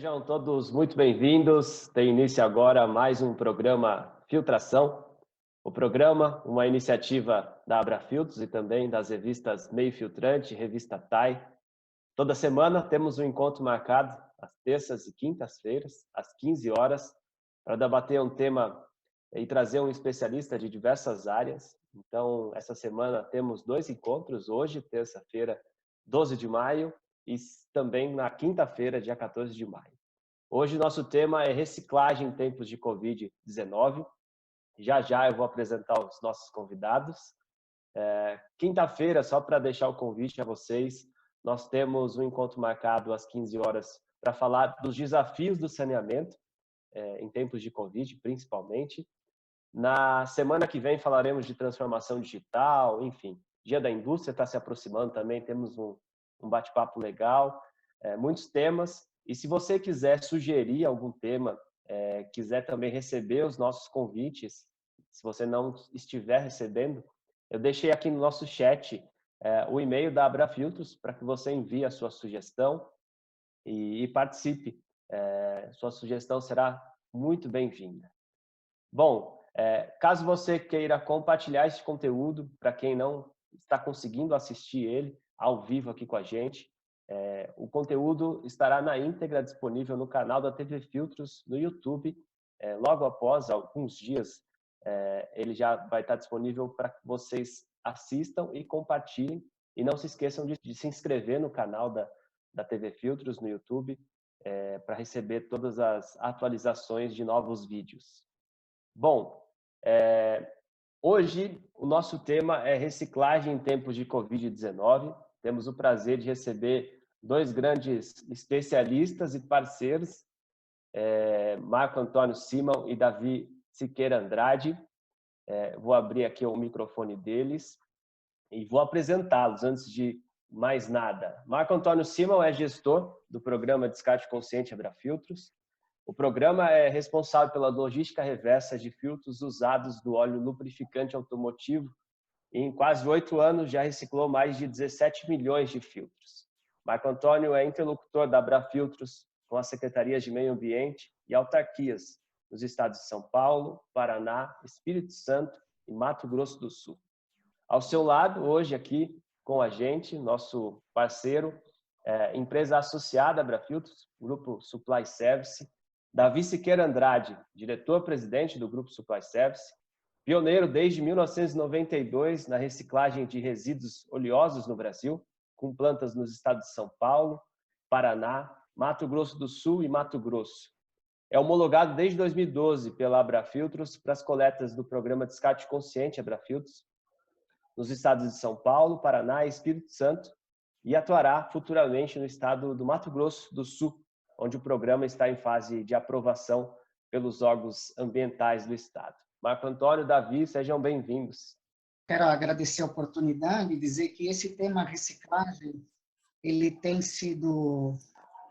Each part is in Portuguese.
Sejam todos muito bem-vindos. Tem início agora mais um programa Filtração. O programa, uma iniciativa da Abrafiltros e também das revistas Meio Filtrante e Revista TAI. Toda semana temos um encontro marcado às terças e quintas-feiras, às 15 horas, para debater um tema e trazer um especialista de diversas áreas. Então, essa semana temos dois encontros, hoje, terça-feira, 12 de maio, e também na quinta-feira, dia 14 de maio. Hoje nosso tema é reciclagem em tempos de Covid-19. Já eu vou apresentar os nossos convidados. Quinta-feira, só para deixar o convite a vocês, nós temos um encontro marcado às 15 horas para falar dos desafios do saneamento, em tempos de Covid, principalmente. Na semana que vem falaremos de transformação digital, enfim. Dia da Indústria está se aproximando também, temos um bate-papo legal, muitos temas. E se você quiser sugerir algum tema, quiser também receber os nossos convites, se você não estiver recebendo, eu deixei aqui no nosso chat o e-mail da Abrafiltros para que você envie a sua sugestão e participe. Sua sugestão será muito bem-vinda. Bom, caso você queira compartilhar esse conteúdo para quem não está conseguindo assistir ele ao vivo aqui com a gente, o conteúdo estará na íntegra disponível no canal da TV Filtros no YouTube. Logo após alguns dias, ele já vai estar disponível para que vocês assistam e compartilhem. E não se esqueçam de se inscrever no canal da TV Filtros no YouTube para receber todas as atualizações de novos vídeos. Bom, hoje o nosso tema é reciclagem em tempos de Covid-19. Temos o prazer de receber dois grandes especialistas e parceiros, Marco Antônio Simão e Davi Siqueira Andrade. Vou abrir aqui o microfone deles e vou apresentá-los antes de mais nada. Marco Antônio Simão é gestor do programa Descarte Consciente Abrafiltros. O programa é responsável pela logística reversa de filtros usados do óleo lubrificante automotivo e em quase 8 anos já reciclou mais de 17 milhões de filtros. Marco Antônio é interlocutor da Abrafiltros com as secretarias de Meio Ambiente e autarquias nos estados de São Paulo, Paraná, Espírito Santo e Mato Grosso do Sul. Ao seu lado, hoje aqui com a gente, nosso parceiro, empresa associada à Abrafiltros, Grupo Supply Service, Davi Siqueira Andrade, diretor-presidente do Grupo Supply Service, pioneiro desde 1992 na reciclagem de resíduos oleosos no Brasil, com plantas nos estados de São Paulo, Paraná, Mato Grosso do Sul e Mato Grosso. É homologado desde 2012 pela Abrafiltros para as coletas do programa Descarte Consciente Abrafiltros, nos estados de São Paulo, Paraná e Espírito Santo, e atuará futuramente no estado do Mato Grosso do Sul, onde o programa está em fase de aprovação pelos órgãos ambientais do estado. Marco Antônio, Davi, sejam bem-vindos. Quero agradecer a oportunidade e dizer que esse tema reciclagem, ele tem sido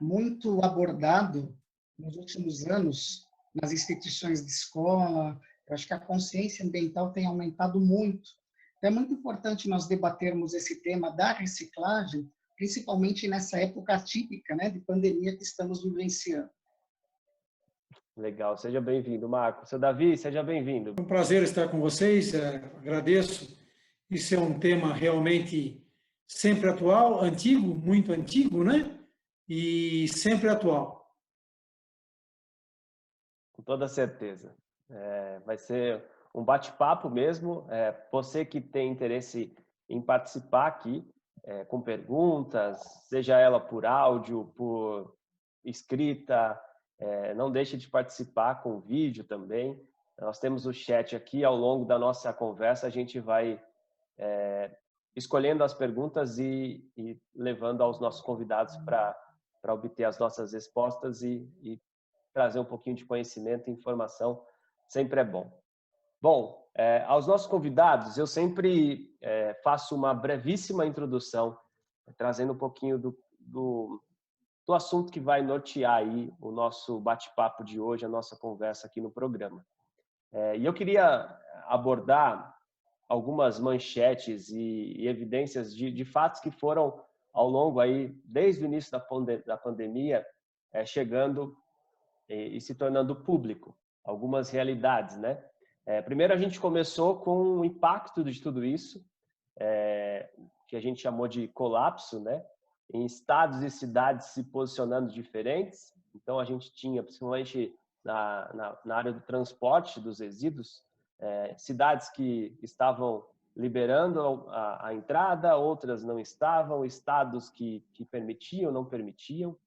muito abordado nos últimos anos nas instituições de escola. Eu acho que a consciência ambiental tem aumentado muito. Então, é muito importante nós debatermos esse tema da reciclagem, principalmente nessa época atípica, né, de pandemia que estamos vivenciando. Legal, seja bem-vindo, Marco. Seu Davi, seja bem-vindo. É um prazer estar com vocês, agradeço. Isso é um tema realmente sempre atual, antigo, muito antigo, né? E sempre atual. Com toda certeza. Vai ser um bate-papo mesmo. Você que tem interesse em participar aqui, com perguntas, seja ela por áudio, por escrita, não deixe de participar com vídeo também. Nós temos o chat aqui, ao longo da nossa conversa a gente vai escolhendo as perguntas e levando aos nossos convidados para obter as nossas respostas e trazer um pouquinho de conhecimento e informação, sempre é bom. Bom, aos nossos convidados, eu sempre faço uma brevíssima introdução, trazendo um pouquinho do assunto que vai nortear aí o nosso bate-papo de hoje, a nossa conversa aqui no programa. E eu queria abordar algumas manchetes e evidências de fatos que foram, ao longo aí, desde o início da pandemia, chegando e se tornando público, algumas realidades, né? Primeiro, a gente começou com o impacto de tudo isso, que a gente chamou de colapso, né? Em estados e cidades se posicionando diferentes. Então, a gente tinha, principalmente na área do transporte dos resíduos, cidades que estavam liberando a entrada, outras não estavam, estados que permitiam, não permitiam.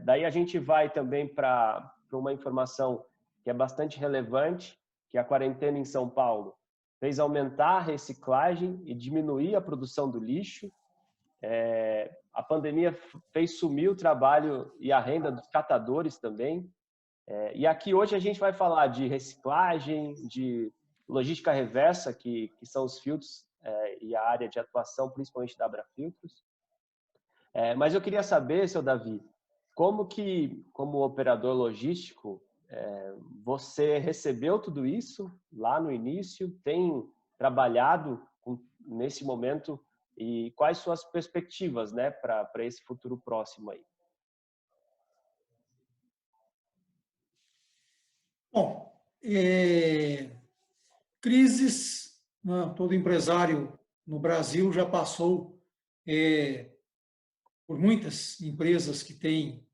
Daí a gente vai também para uma informação que é bastante relevante, que a quarentena em São Paulo fez aumentar a reciclagem e diminuir a produção do lixo. A pandemia fez sumir o trabalho e a renda dos catadores também. E aqui hoje a gente vai falar de reciclagem, de logística reversa, que são os filtros e a área de atuação, principalmente da Abrafiltros. Mas eu queria saber, seu Davi, como operador logístico, você recebeu tudo isso lá no início, tem trabalhado nesse momento e quais suas perspectivas, né, para esse futuro próximo aí? Bom, crises, né, todo empresário no Brasil já passou por muitas empresas que têm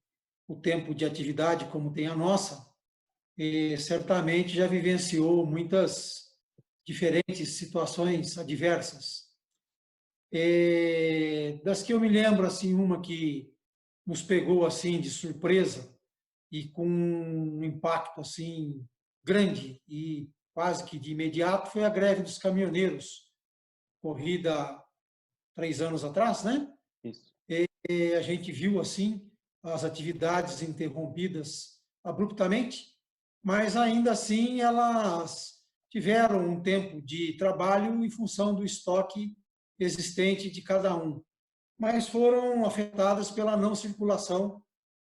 o tempo de atividade como tem a nossa, certamente já vivenciou muitas diferentes situações adversas. Das que eu me lembro, assim, uma que nos pegou assim de surpresa e com um impacto assim grande e quase que de imediato foi a greve dos caminhoneiros, corrida 3 anos atrás, né? Isso. A gente viu assim as atividades interrompidas abruptamente, mas ainda assim elas tiveram um tempo de trabalho em função do estoque existente de cada um, mas foram afetadas pela não circulação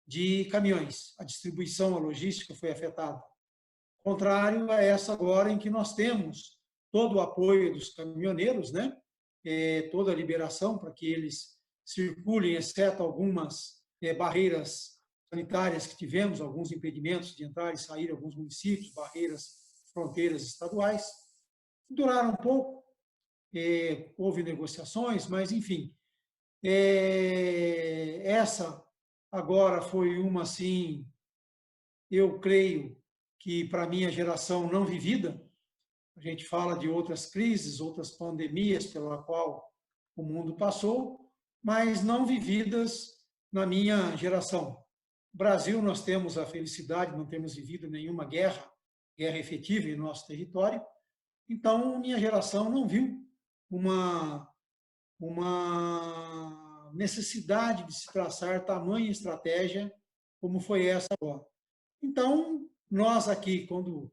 de caminhões. A distribuição, a logística foi afetada. Contrário a essa agora em que nós temos todo o apoio dos caminhoneiros, né? Toda a liberação para que eles circulem, exceto algumas barreiras sanitárias que tivemos, alguns impedimentos de entrar e sair em alguns municípios, barreiras, fronteiras estaduais. Duraram um pouco, houve negociações, mas, enfim, essa agora foi uma, assim, eu creio que para a minha geração não vivida. A gente fala de outras crises, outras pandemias pela qual o mundo passou, mas não vividas na minha geração. No Brasil, nós temos a felicidade, não temos vivido nenhuma guerra efetiva em nosso território. Então, minha geração não viu uma necessidade de se traçar tamanha estratégia como foi essa agora. Então, nós aqui, quando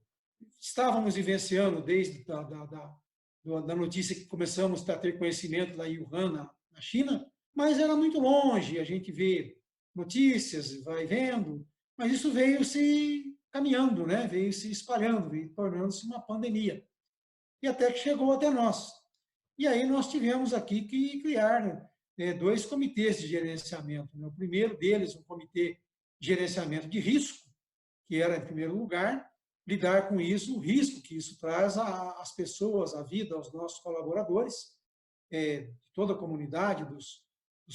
estávamos vivenciando desde da notícia que começamos a ter conhecimento da Wuhan, na China, mas era muito longe, a gente vê notícias, vai vendo, mas isso veio se caminhando, né? Veio se espalhando, veio tornando-se uma pandemia. E até que chegou até nós. E aí nós tivemos aqui que criar 2 comitês de gerenciamento. O primeiro deles, um comitê de gerenciamento de risco, que era, em primeiro lugar, lidar com isso, o risco que isso traz às pessoas, à vida, aos nossos colaboradores, de toda a comunidade, dos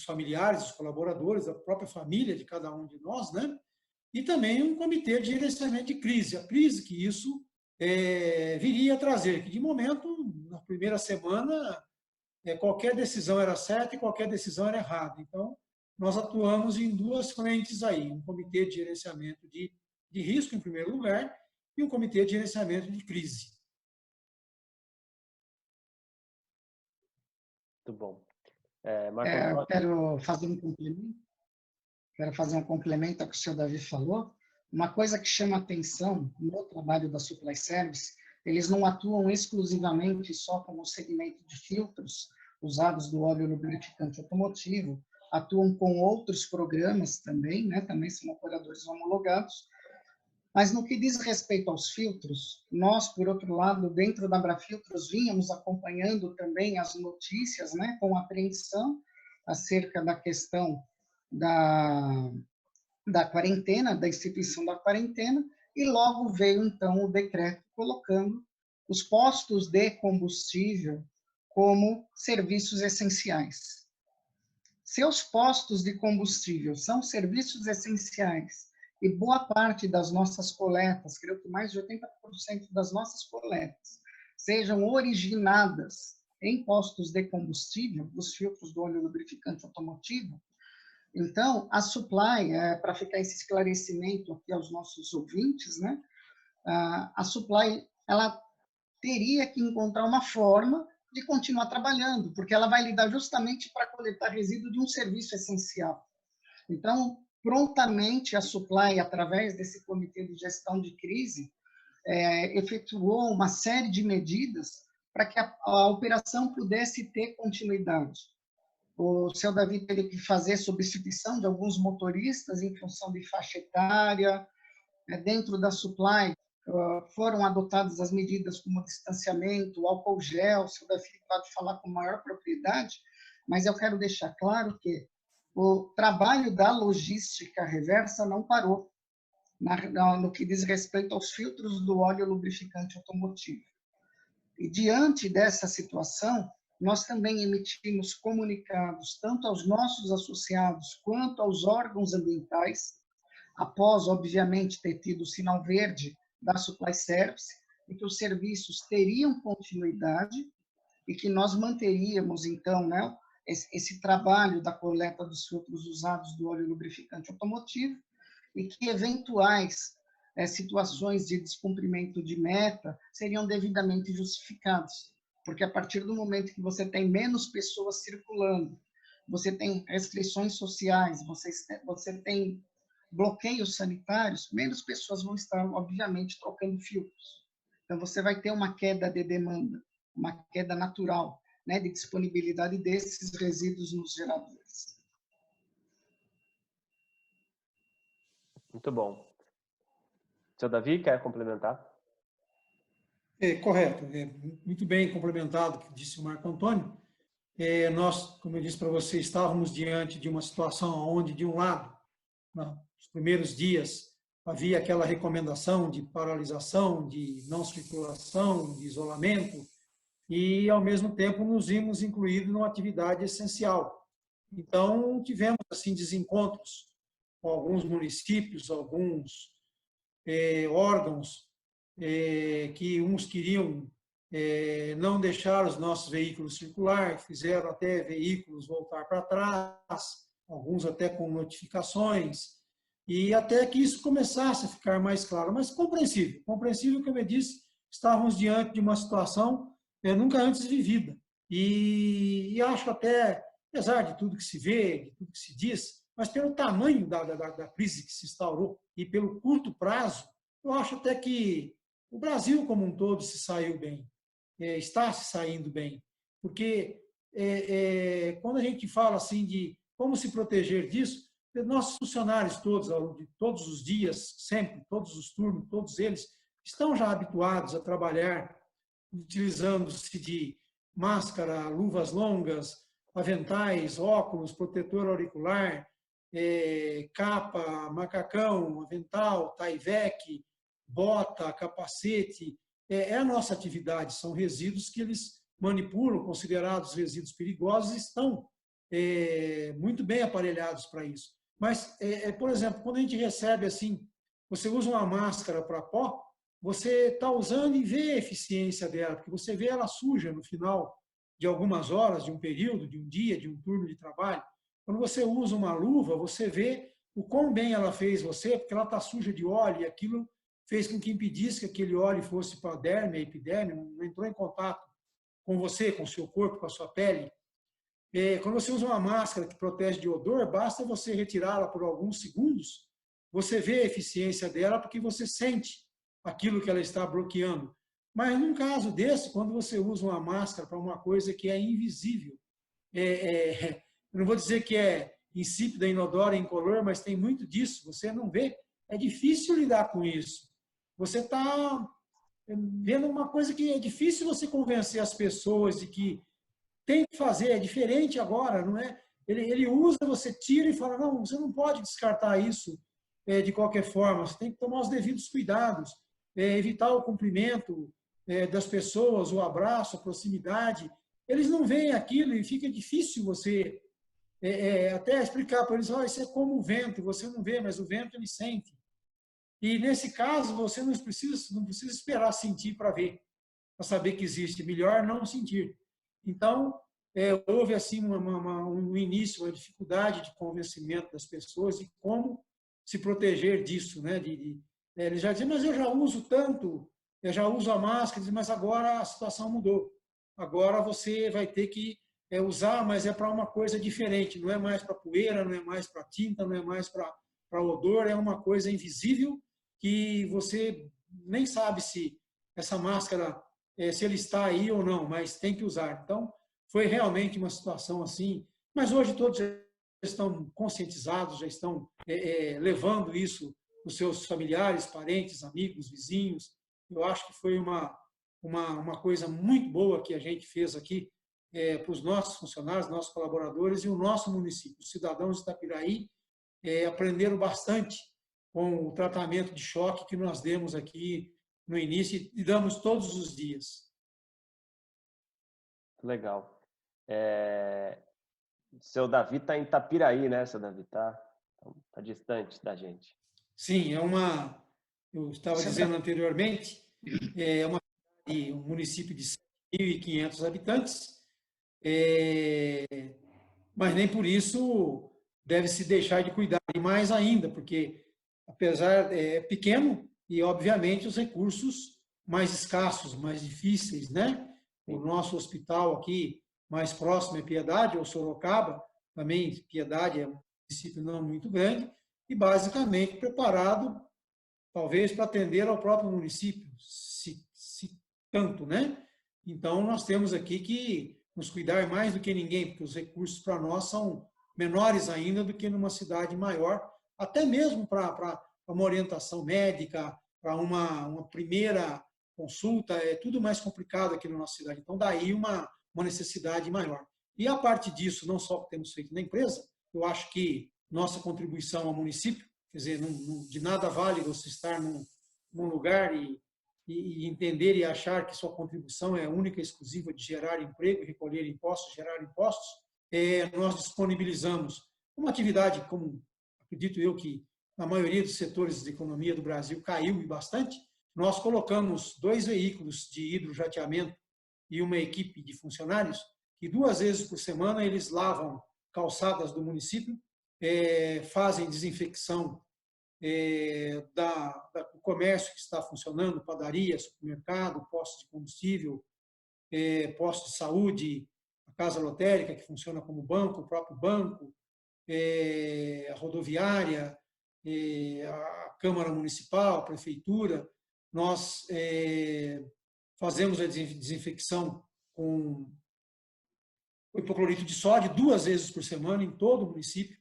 familiares, dos colaboradores, da própria família de cada um de nós, né? E também um comitê de gerenciamento de crise, a crise que isso viria a trazer, que de momento, na primeira semana, qualquer decisão era certa e qualquer decisão era errada. Então, nós atuamos em 2 frentes aí, um comitê de gerenciamento de risco, em primeiro lugar, e um comitê de gerenciamento de crise. Muito bom. Eu quero fazer um complemento. Quero fazer um complemento ao que o senhor Davi falou. Uma coisa que chama atenção no trabalho da Supply Service, eles não atuam exclusivamente só como segmento de filtros usados do óleo lubrificante automotivo, atuam com outros programas também, né? Também são operadores homologados. Mas no que diz respeito aos filtros, nós, por outro lado, dentro da Abrafiltros, vínhamos acompanhando também as notícias, né, com apreensão acerca da questão da quarentena, da instituição da quarentena, e logo veio, então, o decreto colocando os postos de combustível como serviços essenciais. Seus postos de combustível são serviços essenciais e boa parte das nossas coletas, creio que mais de 80% das nossas coletas, sejam originadas em postos de combustível, dos filtros do óleo lubrificante automotivo. Então, a Supply, para ficar esse esclarecimento aqui aos nossos ouvintes, né, a Supply, ela teria que encontrar uma forma de continuar trabalhando, porque ela vai lidar justamente para coletar resíduo de um serviço essencial. Então, prontamente, a Supply, através desse comitê de gestão de crise, efetuou uma série de medidas para que a operação pudesse ter continuidade. O seu Davi teve que fazer substituição de alguns motoristas em função de faixa etária. Dentro da Supply, foram adotadas as medidas como distanciamento, álcool gel. O seu Davi pode falar com maior propriedade, mas eu quero deixar claro que o trabalho da logística reversa não parou no que diz respeito aos filtros do óleo lubrificante automotivo. E diante dessa situação, nós também emitimos comunicados tanto aos nossos associados quanto aos órgãos ambientais, após, obviamente, ter tido o sinal verde da Supply Service, e que os serviços teriam continuidade e que nós manteríamos, então, né, esse trabalho da coleta dos filtros usados do óleo lubrificante automotivo e que eventuais situações de descumprimento de meta seriam devidamente justificadas. Porque a partir do momento que você tem menos pessoas circulando, você tem restrições sociais, você tem bloqueios sanitários, menos pessoas vão estar, obviamente, trocando filtros. Então, você vai ter uma queda de demanda, uma queda natural, né, de disponibilidade desses resíduos nos geradores. Muito bom. Seu Davi, quer complementar? Correto. Muito bem complementado o que disse o Marco Antônio. Nós, como eu disse para você, estávamos diante de uma situação onde, de um lado, nos primeiros dias, havia aquela recomendação de paralisação, de não circulação, de isolamento, e, ao mesmo tempo, nos vimos incluídos numa atividade essencial. Então, tivemos, assim, desencontros com alguns municípios, alguns órgãos, que uns queriam não deixar os nossos veículos circular, fizeram até veículos voltar para trás, alguns até com notificações, e até que isso começasse a ficar mais claro, mas compreensível. Compreensível, como eu disse, estávamos diante de uma situação nunca antes vivida. E acho até, apesar de tudo que se vê, de tudo que se diz, mas pelo tamanho da crise que se instaurou e pelo curto prazo, eu acho até que o Brasil como um todo se saiu bem, está se saindo bem, porque quando a gente fala assim de como se proteger disso, nossos funcionários todos os dias, sempre, todos os turnos, todos eles, estão já habituados a trabalhar utilizando-se de máscara, luvas longas, aventais, óculos, protetor auricular, capa, macacão, avental, taivec, bota, capacete. É a nossa atividade, são resíduos que eles manipulam, considerados resíduos perigosos, e estão muito bem aparelhados para isso. Mas, por exemplo, quando a gente recebe assim, você usa uma máscara para pó, você está usando e vê a eficiência dela, porque você vê ela suja no final de algumas horas, de um período, de um dia, de um turno de trabalho. Quando você usa uma luva, você vê o quão bem ela fez você, porque ela está suja de óleo, e aquilo fez com que impedisse que aquele óleo fosse para a derme, a epiderme, não entrou em contato com você, com o seu corpo, com a sua pele. Quando você usa uma máscara que protege de odor, basta você retirá-la por alguns segundos, você vê a eficiência dela porque você sente aquilo que ela está bloqueando. Mas num caso desse, quando você usa uma máscara para uma coisa que é invisível, eu não vou dizer que é insípida, inodora, incolor, mas tem muito disso, você não vê, é difícil lidar com isso. Você está vendo uma coisa que é difícil você convencer as pessoas de que tem que fazer, é diferente agora, não é? Ele usa, você tira e fala, não, você não pode descartar isso de qualquer forma. Você tem que tomar os devidos cuidados, evitar o cumprimento das pessoas, o abraço, a proximidade. Eles não veem aquilo e fica difícil você até explicar para eles, isso é como o vento, você não vê, mas o vento ele sente. E nesse caso, você não precisa esperar sentir para ver, para saber que existe. Melhor não sentir. Então, houve assim um início, uma dificuldade de convencimento das pessoas de como se proteger disso, né? Eles já dizem, mas eu já uso tanto, eu já uso a máscara, mas agora a situação mudou. Agora você vai ter que usar, mas é para uma coisa diferente, não é mais para poeira, não é mais para tinta, não é mais para odor, é uma coisa invisível que você nem sabe se essa máscara, se ele está aí ou não, mas tem que usar. Então, foi realmente uma situação assim, mas hoje todos já estão conscientizados, já estão levando isso os seus familiares, parentes, amigos, vizinhos. Eu acho que foi uma coisa muito boa que a gente fez aqui para os nossos funcionários, nossos colaboradores e o nosso município. Os cidadãos de Itapiraí aprenderam bastante com o tratamento de choque que nós demos aqui no início e damos todos os dias. Legal. Seu Davi está em Itapiraí, né, seu Davi? Tá distante da gente. Sim, eu estava dizendo anteriormente, um município de 7.500 habitantes, mas nem por isso deve se deixar de cuidar, e mais ainda, porque apesar pequeno e obviamente os recursos mais escassos, mais difíceis, né? O nosso hospital aqui mais próximo é Piedade ou Sorocaba, também Piedade é um município não muito grande e basicamente preparado talvez para atender ao próprio município, se tanto, né? Então nós temos aqui que nos cuidar mais do que ninguém, porque os recursos para nós são menores ainda do que numa cidade maior, até mesmo para uma orientação médica, para uma primeira consulta, é tudo mais complicado aqui na nossa cidade. Então, daí uma necessidade maior. E a parte disso, não só que temos feito na empresa, eu acho que nossa contribuição ao município, quer dizer, de nada vale você estar num lugar e entender e achar que sua contribuição é única e exclusiva de gerar emprego, recolher impostos, gerar impostos. Nós disponibilizamos uma atividade, como acredito eu que na maioria dos setores de economia do Brasil caiu e bastante, nós colocamos 2 veículos de hidrojateamento e uma equipe de funcionários que 2 vezes por semana eles lavam calçadas do município, fazem desinfecção do comércio que está funcionando, padaria, supermercado, postos de combustível, postos de saúde, a casa lotérica que funciona como banco, o próprio banco, a rodoviária, a Câmara Municipal, a Prefeitura. Nós fazemos a desinfecção com hipoclorito de sódio 2 vezes por semana em todo o município,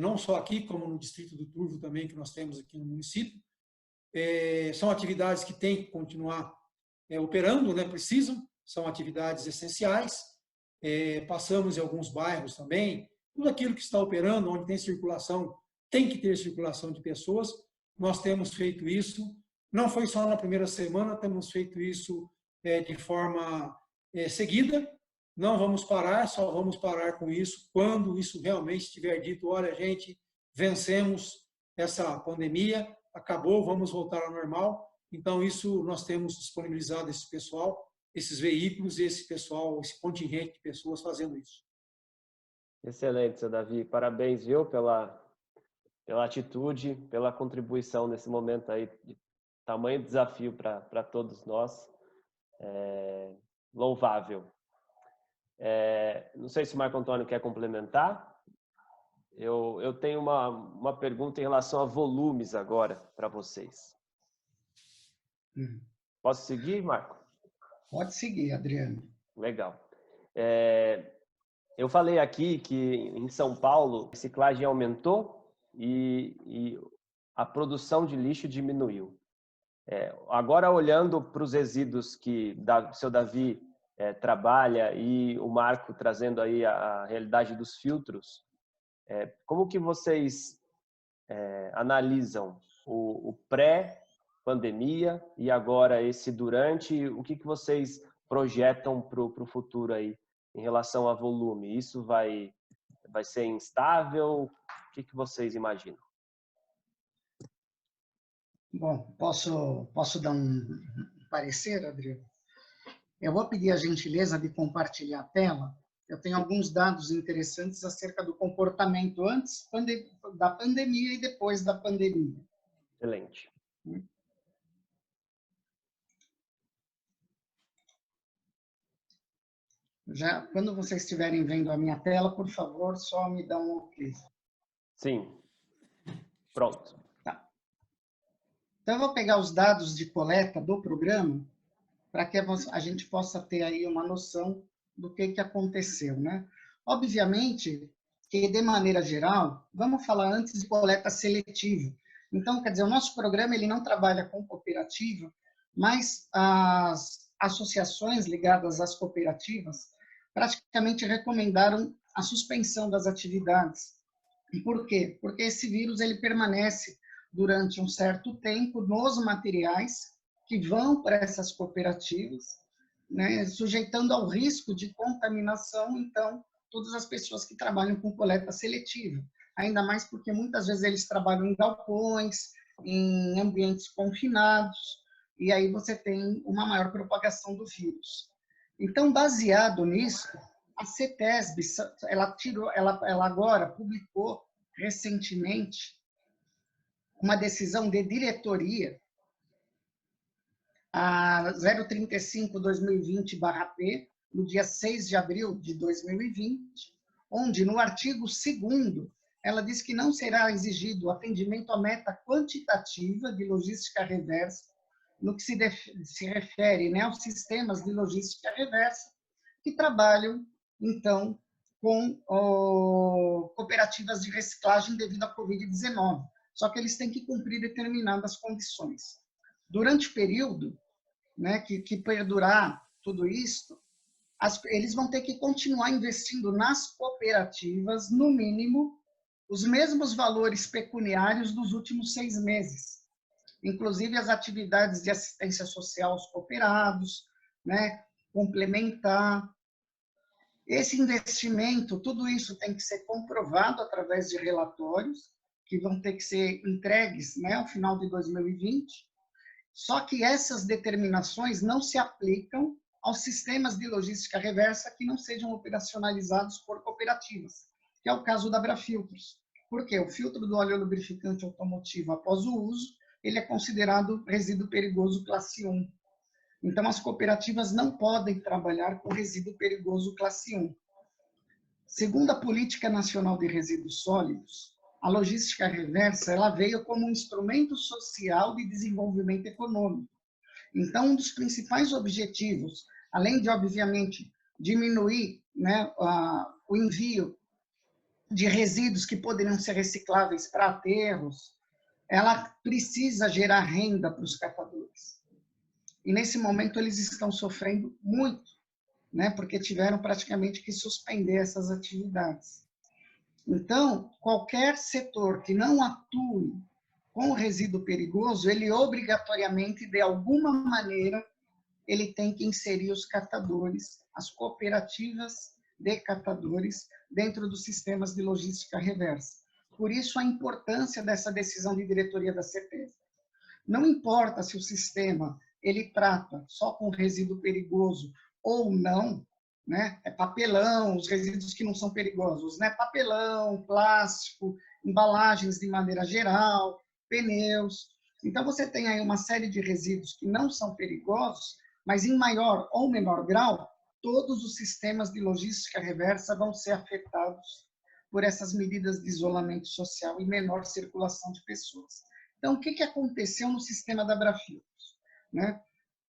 não só aqui, como no distrito do Turvo também, que nós temos aqui no município. São atividades que têm que continuar operando, né? Precisam, são atividades essenciais. Passamos em alguns bairros também, tudo aquilo que está operando, onde tem circulação, tem que ter circulação de pessoas. Nós temos feito isso, não foi só na primeira semana, temos feito isso de forma seguida. Não vamos parar, só vamos parar com isso quando isso realmente estiver dito, olha, gente, vencemos essa pandemia, acabou, vamos voltar ao normal. Então, isso nós temos disponibilizado esse pessoal, esses veículos, esse pessoal, esse contingente de pessoas fazendo isso. Excelente, seu Davi. Parabéns, viu, pela atitude, pela contribuição nesse momento aí de tamanho desafio para todos nós. Louvável. Não sei se o Marco Antônio quer complementar. Eu tenho uma pergunta em relação a volumes agora para vocês. Posso seguir, Marco? Pode seguir, Adriano. Legal. Eu falei aqui que em São Paulo a reciclagem aumentou e a produção de lixo diminuiu. Agora, olhando para os resíduos que o seu Davi trabalha e o Marco trazendo aí a realidade dos filtros, como que vocês analisam o pré-pandemia e agora esse durante, o que vocês projetam para o futuro aí em relação a volume? Isso vai ser instável? O que vocês imaginam? Bom, posso dar um parecer, Adriano? Eu vou pedir a gentileza de compartilhar a tela. Eu tenho alguns dados interessantes acerca do comportamento antes da pandemia e depois da pandemia. Excelente. Já, quando vocês estiverem vendo a minha tela, por favor, só me dá um ok. Sim. Pronto. Tá. Então, eu vou pegar os dados de coleta do programa para que a gente possa ter aí uma noção do que aconteceu, né? Obviamente que, de maneira geral, vamos falar antes de coleta seletiva. Então, quer dizer, o nosso programa ele não trabalha com cooperativa, mas as associações ligadas às cooperativas praticamente recomendaram a suspensão das atividades. E por quê? Porque esse vírus ele permanece durante um certo tempo nos materiais que vão para essas cooperativas, né, sujeitando ao risco de contaminação, então, todas as pessoas que trabalham com coleta seletiva. Ainda mais porque muitas vezes eles trabalham em galpões, em ambientes confinados, e aí você tem uma maior propagação do vírus. Então, baseado nisso, a CETESB, ela agora publicou recentemente uma decisão de diretoria, a 035/2020/P, no dia 6 de abril de 2020, onde, no artigo 2º, ela diz que não será exigido atendimento à meta quantitativa de logística reversa, no que se refere, né, aos sistemas de logística reversa, que trabalham, então, com cooperativas de reciclagem devido à Covid-19. Só que eles têm que cumprir determinadas condições. Durante o período, né, que perdurar tudo isso, eles vão ter que continuar investindo nas cooperativas, no mínimo, os mesmos valores pecuniários dos últimos 6 meses. Inclusive as atividades de assistência social aos cooperados, né, complementar. Esse investimento, tudo isso tem que ser comprovado através de relatórios, que vão ter que ser entregues, né, ao final de 2020. Só que essas determinações não se aplicam aos sistemas de logística reversa que não sejam operacionalizados por cooperativas, que é o caso da Abrafiltros. Por quê? O filtro do óleo lubrificante automotivo, após o uso, ele é considerado resíduo perigoso classe 1. Então, as cooperativas não podem trabalhar com resíduo perigoso classe 1. Segundo a Política Nacional de Resíduos Sólidos, a logística reversa ela veio como um instrumento social de desenvolvimento econômico. Então, um dos principais objetivos, além de, obviamente, diminuir, né, o envio de resíduos que poderiam ser recicláveis para aterros, ela precisa gerar renda para os catadores. E, nesse momento, eles estão sofrendo muito, né, porque tiveram praticamente que suspender essas atividades. Então, qualquer setor que não atue com resíduo perigoso, ele obrigatoriamente, de alguma maneira, ele tem que inserir os catadores, as cooperativas de catadores, dentro dos sistemas de logística reversa. Por isso, a importância dessa decisão de diretoria da CETESB. Não importa se o sistema ele trata só com resíduo perigoso ou não, né? É papelão, os resíduos que não são perigosos, né? Papelão, plástico, embalagens de maneira geral, pneus. Então, você tem aí uma série de resíduos que não são perigosos, mas em maior ou menor grau, todos os sistemas de logística reversa vão ser afetados por essas medidas de isolamento social e menor circulação de pessoas. Então, o que aconteceu no sistema da Abrafiltros, né?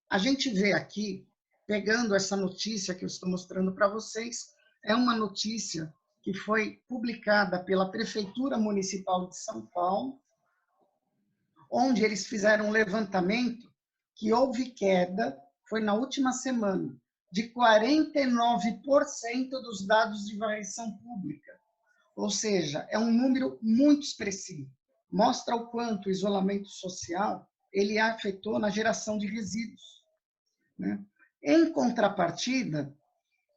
A gente vê aqui, pegando essa notícia que eu estou mostrando para vocês, é uma notícia que foi publicada pela Prefeitura Municipal de São Paulo, onde eles fizeram um levantamento que houve queda, foi na última semana, de 49% dos dados de varrição pública. Ou seja, é um número muito expressivo, mostra o quanto o isolamento social ele afetou na geração de resíduos, né? Em contrapartida,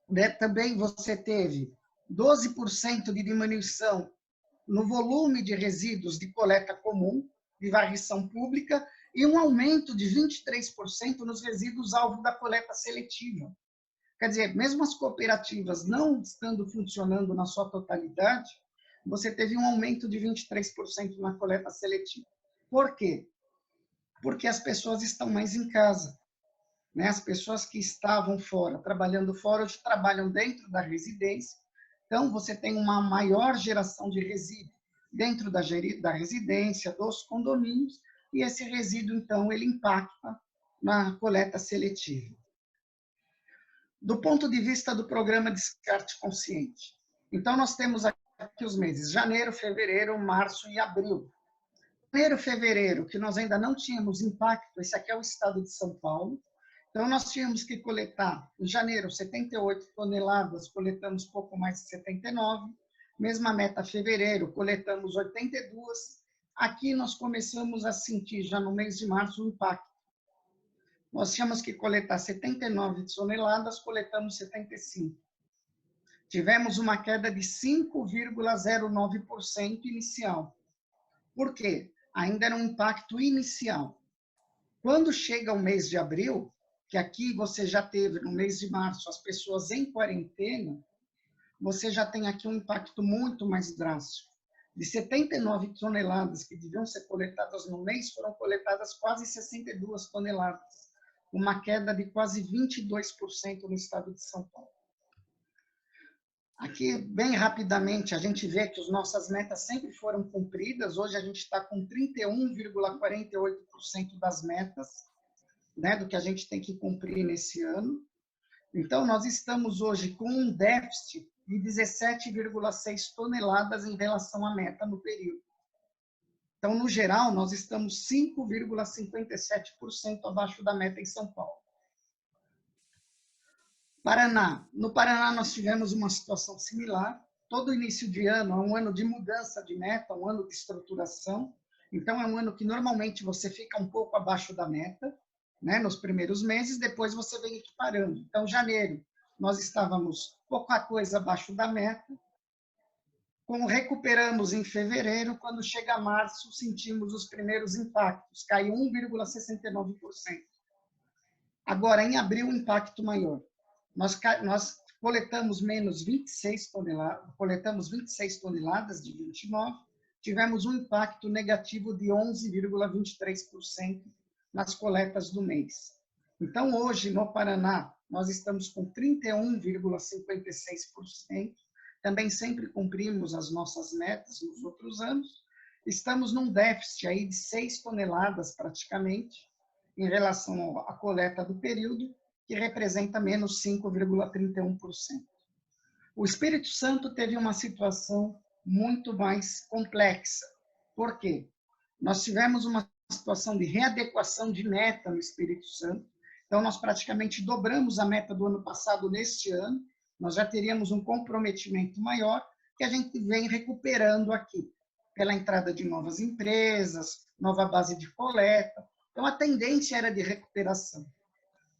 né, também você teve 12% de diminuição no volume de resíduos de coleta comum, de varrição pública, e um aumento de 23% nos resíduos alvo da coleta seletiva. Quer dizer, mesmo as cooperativas não estando funcionando na sua totalidade, você teve um aumento de 23% na coleta seletiva. Por quê? Porque as pessoas estão mais em casa, né? As pessoas que estavam fora, trabalhando fora, hoje trabalham dentro da residência. Então, você tem uma maior geração de resíduo dentro da residência, dos condomínios, e esse resíduo, então, ele impacta na coleta seletiva. Do ponto de vista do programa Descarte Consciente, então, nós temos aqui os meses janeiro, fevereiro, março e abril. Janeiro, fevereiro, que nós ainda não tínhamos impacto, esse aqui é o estado de São Paulo, então nós tínhamos que coletar, em janeiro, 78 toneladas, coletamos pouco mais de 79, mesma meta fevereiro, coletamos 82, aqui nós começamos a sentir, já no mês de março, o impacto. Nós tínhamos que coletar 79 toneladas, coletamos 75. Tivemos uma queda de 5,09% inicial. Por quê? Ainda era um impacto inicial. Quando chega o mês de abril, que aqui você já teve no mês de março as pessoas em quarentena, você já tem aqui um impacto muito mais drástico. De 79 toneladas que deviam ser coletadas no mês, foram coletadas quase 62 toneladas, uma queda de quase 22% no estado de São Paulo. Aqui, bem rapidamente, a gente vê que as nossas metas sempre foram cumpridas. Hoje a gente está com 31,48% das metas, né, do que a gente tem que cumprir nesse ano. Então, nós estamos hoje com um déficit de 17,6 toneladas em relação à meta no período. Então, no geral, nós estamos 5,57% abaixo da meta em São Paulo. Paraná. No Paraná, nós tivemos uma situação similar. Todo início de ano é um ano de mudança de meta, um ano de estruturação. Então, é um ano que normalmente você fica um pouco abaixo da meta, né, nos primeiros meses, depois você vem equiparando. Então, janeiro, nós estávamos pouca coisa abaixo da meta. Como recuperamos em fevereiro, quando chega março, sentimos os primeiros impactos, caiu 1,69%. Agora, em abril, o impacto maior. Nós coletamos menos 26 toneladas de 29, tivemos um impacto negativo de 11,23% nas coletas do mês. Então, hoje, no Paraná, nós estamos com 31,56%, também sempre cumprimos as nossas metas nos outros anos, estamos num déficit aí de 6 toneladas, praticamente, em relação à coleta do período, que representa menos 5,31%. O Espírito Santo teve uma situação muito mais complexa. Por quê? Nós tivemos uma situação de readequação de meta no Espírito Santo, então nós praticamente dobramos a meta do ano passado neste ano, nós já teríamos um comprometimento maior que a gente vem recuperando aqui, pela entrada de novas empresas, nova base de coleta, então a tendência era de recuperação.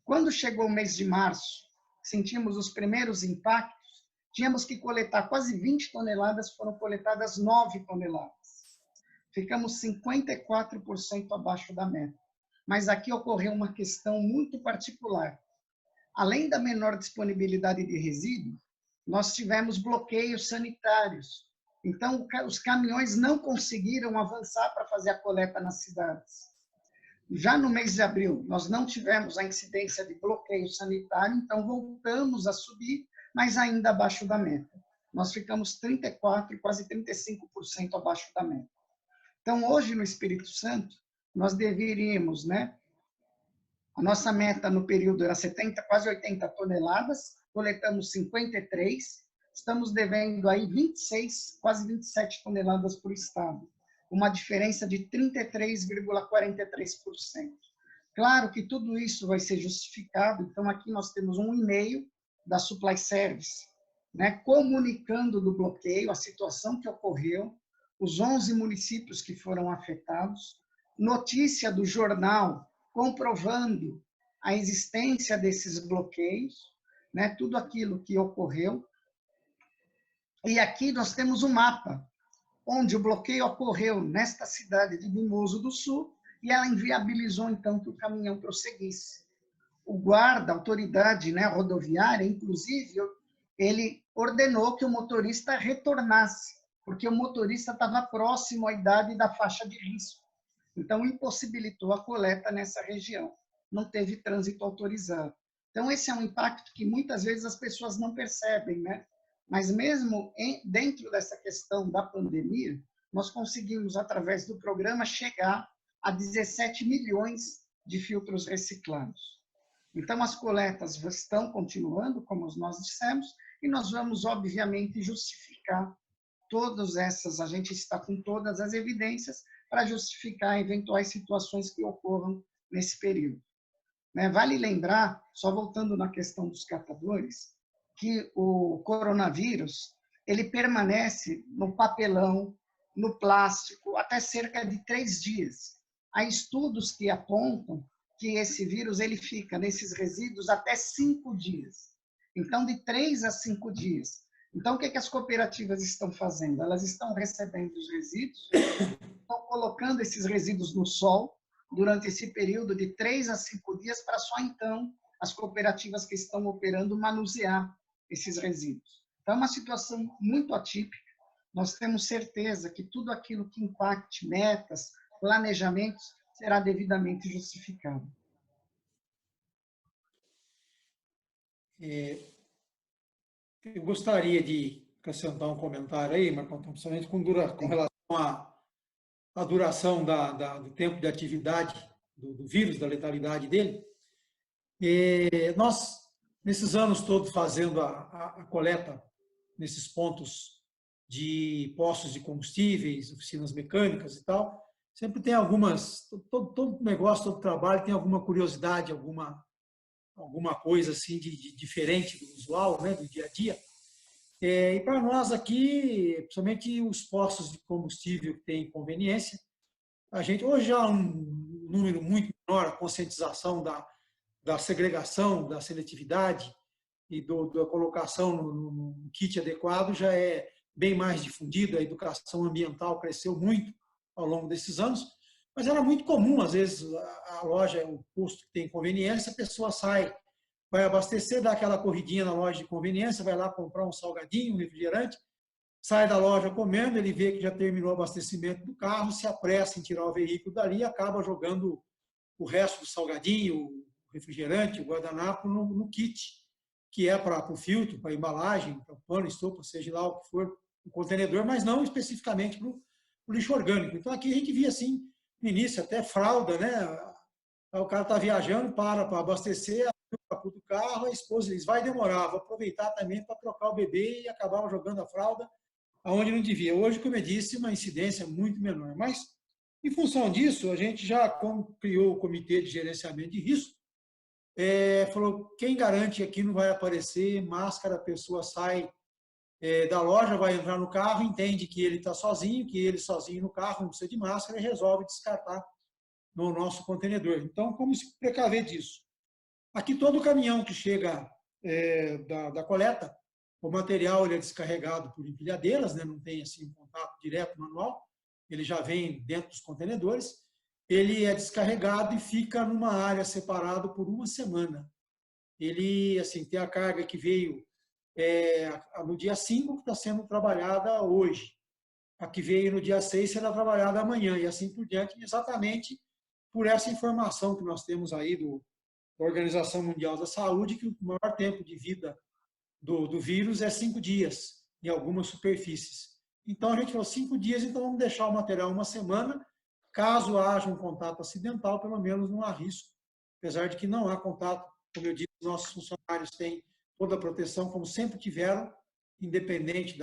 Quando chegou o mês de março, sentimos os primeiros impactos, tínhamos que coletar quase 20 toneladas, foram coletadas 9 toneladas. Ficamos 54% abaixo da meta. Mas aqui ocorreu uma questão muito particular. Além da menor disponibilidade de resíduo, nós tivemos bloqueios sanitários. Então, os caminhões não conseguiram avançar para fazer a coleta nas cidades. Já no mês de abril, nós não tivemos a incidência de bloqueio sanitário, então voltamos a subir, mas ainda abaixo da meta. Nós ficamos 34%, quase 35% abaixo da meta. Então, hoje no Espírito Santo, nós deveríamos, né? A nossa meta no período era 70, quase 80 toneladas, coletamos 53, estamos devendo aí 26, quase 27 toneladas por estado. Uma diferença de 33,43%. Claro que tudo isso vai ser justificado, então aqui nós temos um e-mail da Supply Service, né, comunicando do bloqueio, a situação que ocorreu, os 11 municípios que foram afetados, notícia do jornal comprovando a existência desses bloqueios, né, tudo aquilo que ocorreu. E aqui nós temos um mapa, onde o bloqueio ocorreu nesta cidade de Mimoso do Sul, e ela inviabilizou, então, que o caminhão prosseguisse. O guarda, a autoridade, né, rodoviária, inclusive, ele ordenou que o motorista retornasse, porque o motorista estava próximo à idade da faixa de risco. Então, impossibilitou a coleta nessa região. Não teve trânsito autorizado. Então, esse é um impacto que muitas vezes as pessoas não percebem, né? Mas mesmo dentro dessa questão da pandemia, nós conseguimos, através do programa, chegar a 17 milhões de filtros reciclados. Então, as coletas estão continuando, como nós dissemos, e nós vamos, obviamente, justificar todas essas, a gente está com todas as evidências para justificar eventuais situações que ocorram nesse período. Vale lembrar, só voltando na questão dos catadores, que o coronavírus ele permanece no papelão, no plástico, até cerca de 3 dias. Há estudos que apontam que esse vírus ele fica nesses resíduos até 5 dias. Então, de 3 a 5 dias. Então, o que as cooperativas estão fazendo? Elas estão recebendo os resíduos, estão colocando esses resíduos no sol durante esse período de 3 a 5 dias, para só então as cooperativas que estão operando manusear esses resíduos. Então, é uma situação muito atípica. Nós temos certeza que tudo aquilo que impacte metas, planejamentos, será devidamente justificado. Eu gostaria de acrescentar um comentário aí, Marcão, principalmente com relação à duração do tempo de atividade do vírus, da letalidade dele. Nós, nesses anos todos, fazendo a coleta nesses pontos de postos de combustíveis, oficinas mecânicas e tal, sempre tem algumas, todo negócio, todo trabalho tem alguma curiosidade, alguma coisa assim de diferente do usual, né, do dia a dia. E para nós aqui, principalmente os postos de combustível que têm conveniência, a gente hoje há um número muito menor, a conscientização da segregação, da seletividade e da colocação no kit adequado já é bem mais difundida. A educação ambiental cresceu muito ao longo desses anos, mas era muito comum, às vezes, a loja, o posto que tem conveniência, a pessoa sai, vai abastecer, dá aquela corridinha na loja de conveniência, vai lá comprar um salgadinho, um refrigerante, sai da loja comendo, ele vê que já terminou o abastecimento do carro, se apressa em tirar o veículo dali e acaba jogando o resto do salgadinho, o refrigerante, o guardanapo no kit, que é para o filtro, para a embalagem, para o pano, estopa, seja lá o que for, o contenedor, mas não especificamente para o lixo orgânico. Então, aqui a gente via assim, no início, até fralda, né? O cara está viajando, para abastecer, abre o capô do carro, a esposa diz, vai demorar, vou aproveitar também para trocar o bebê, e acabava jogando a fralda aonde não devia. Hoje, como eu disse, uma incidência muito menor. Mas, em função disso, a gente já criou o Comitê de Gerenciamento de Risco, falou, quem garante que aqui não vai aparecer máscara, a pessoa sai da loja, vai entrar no carro, entende que ele está sozinho, que ele sozinho no carro, não precisa de máscara, e resolve descartar no nosso contenedor. Então, como se precaver disso? Aqui, todo caminhão que chega da coleta, o material ele é descarregado por empilhadeiras, né? Não tem assim, um contato direto manual, ele já vem dentro dos contenedores, ele é descarregado e fica numa área separada por uma semana. Ele, assim, tem a carga que veio no dia 5, que está sendo trabalhada hoje. A que veio no dia 6 será trabalhada amanhã, e assim por diante, exatamente por essa informação que nós temos aí da Organização Mundial da Saúde, que o maior tempo de vida do vírus é 5 dias, em algumas superfícies. Então, a gente falou 5 dias, então vamos deixar o material uma semana, caso haja um contato acidental, pelo menos não há risco, apesar de que não há contato, como eu disse, nossos funcionários têm toda a proteção, como sempre tiveram, independente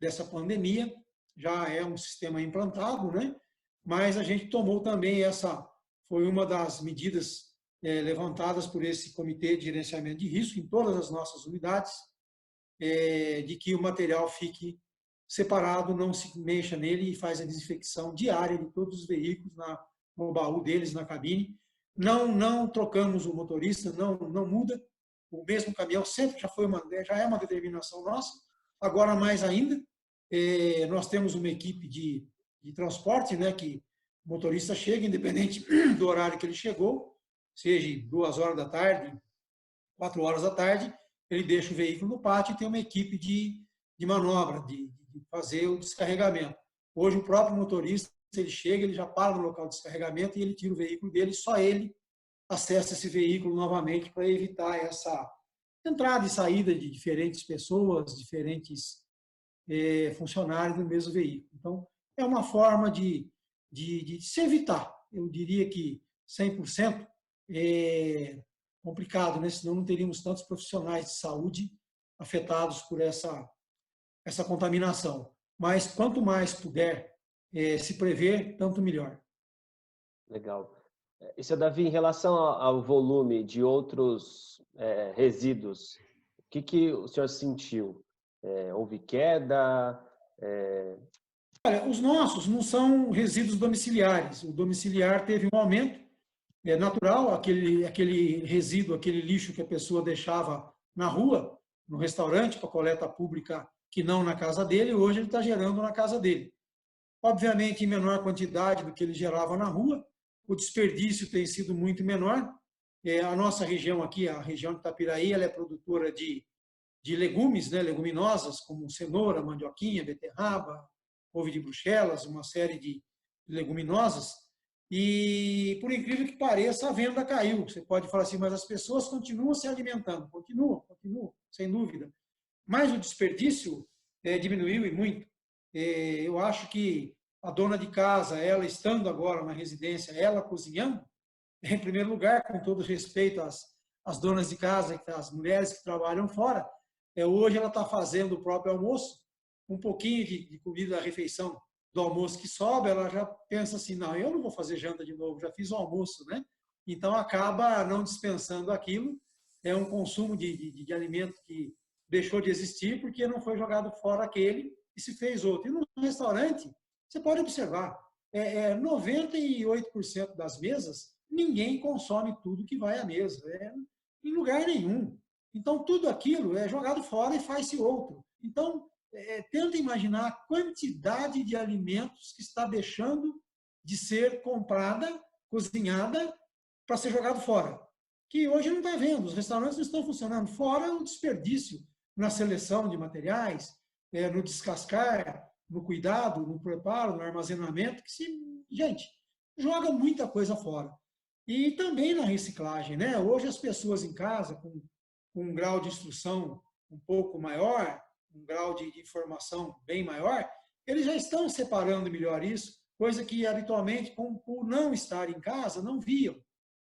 dessa pandemia, já é um sistema implantado, né? Mas a gente tomou também foi uma das medidas levantadas por esse Comitê de Gerenciamento de Risco em todas as nossas unidades, de que o material fique separado, não se mexa nele e faz a desinfecção diária de todos os veículos no baú deles, na cabine. Não trocamos o motorista, não muda. O mesmo caminhão sempre já é uma determinação nossa. Agora mais ainda, nós temos uma equipe de transporte, né, que o motorista chega, independente do horário que ele chegou, seja 2 horas da tarde, 4 horas da tarde, ele deixa o veículo no pátio e tem uma equipe de manobra, de fazer o descarregamento. Hoje, o próprio motorista, ele chega, ele já para no local de descarregamento e ele tira o veículo dele, só ele acessa esse veículo novamente para evitar essa entrada e saída de diferentes pessoas, diferentes funcionários do mesmo veículo. Então, é uma forma de se evitar. Eu diria que 100% é complicado, né? Senão não teríamos tantos profissionais de saúde afetados por essa contaminação. Mas quanto mais puder se prever, tanto melhor. Legal. E, seu Davi, em relação ao volume de outros resíduos, o que o senhor sentiu? Houve queda? Olha, os nossos não são resíduos domiciliares. O domiciliar teve um aumento natural, aquele resíduo, aquele lixo que a pessoa deixava na rua, no restaurante, para coleta pública, que não na casa dele, hoje ele está gerando na casa dele. Obviamente, em menor quantidade do que ele gerava na rua, o desperdício tem sido muito menor. A nossa região aqui, a região de Itapiraí, ela é produtora de legumes, né, leguminosas, como cenoura, mandioquinha, beterraba, couve de Bruxelas, uma série de leguminosas. E, por incrível que pareça, a venda caiu. Você pode falar assim, mas as pessoas continuam se alimentando. Continuam, sem dúvida. Mas o desperdício diminuiu e muito. Eu acho que a dona de casa, ela estando agora na residência, ela cozinhando, em primeiro lugar, com todo respeito às donas de casa, às mulheres que trabalham fora, hoje ela está fazendo o próprio almoço, um pouquinho de comida da refeição do almoço que sobra, ela já pensa assim, não, eu não vou fazer janta de novo, já fiz o almoço, né? Então, acaba não dispensando aquilo, é um consumo de alimento que deixou de existir porque não foi jogado fora aquele e se fez outro. E no restaurante, você pode observar, 98% das mesas, ninguém consome tudo que vai à mesa, em lugar nenhum. Então, tudo aquilo é jogado fora e faz-se outro. Então, tenta imaginar a quantidade de alimentos que está deixando de ser comprada, cozinhada, para ser jogado fora. Que hoje não está vendo, os restaurantes não estão funcionando. Fora o desperdício na seleção de materiais, no descascar, no cuidado, no preparo, no armazenamento, gente, joga muita coisa fora. E também na reciclagem, né? Hoje as pessoas em casa, com um grau de instrução um pouco maior, um grau de informação bem maior, eles já estão separando melhor isso, coisa que habitualmente, por não estar em casa, não viam,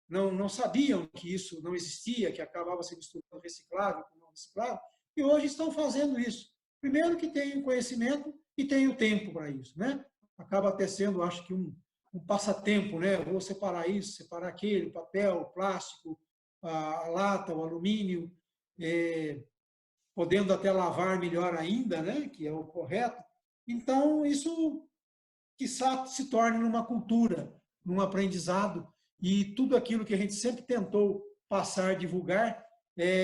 não sabiam que isso não existia, que acabava se misturando reciclável com não reciclável, e hoje estão fazendo isso. Primeiro que tem o conhecimento e tem o tempo para isso, né? Acaba até sendo, acho que, um passatempo, né? Vou separar isso, separar aquele, o papel, o plástico, a lata, o alumínio, podendo até lavar melhor ainda, né? Que é o correto. Então, isso, quiçá, se torne numa cultura, num aprendizado, e tudo aquilo que a gente sempre tentou passar, divulgar,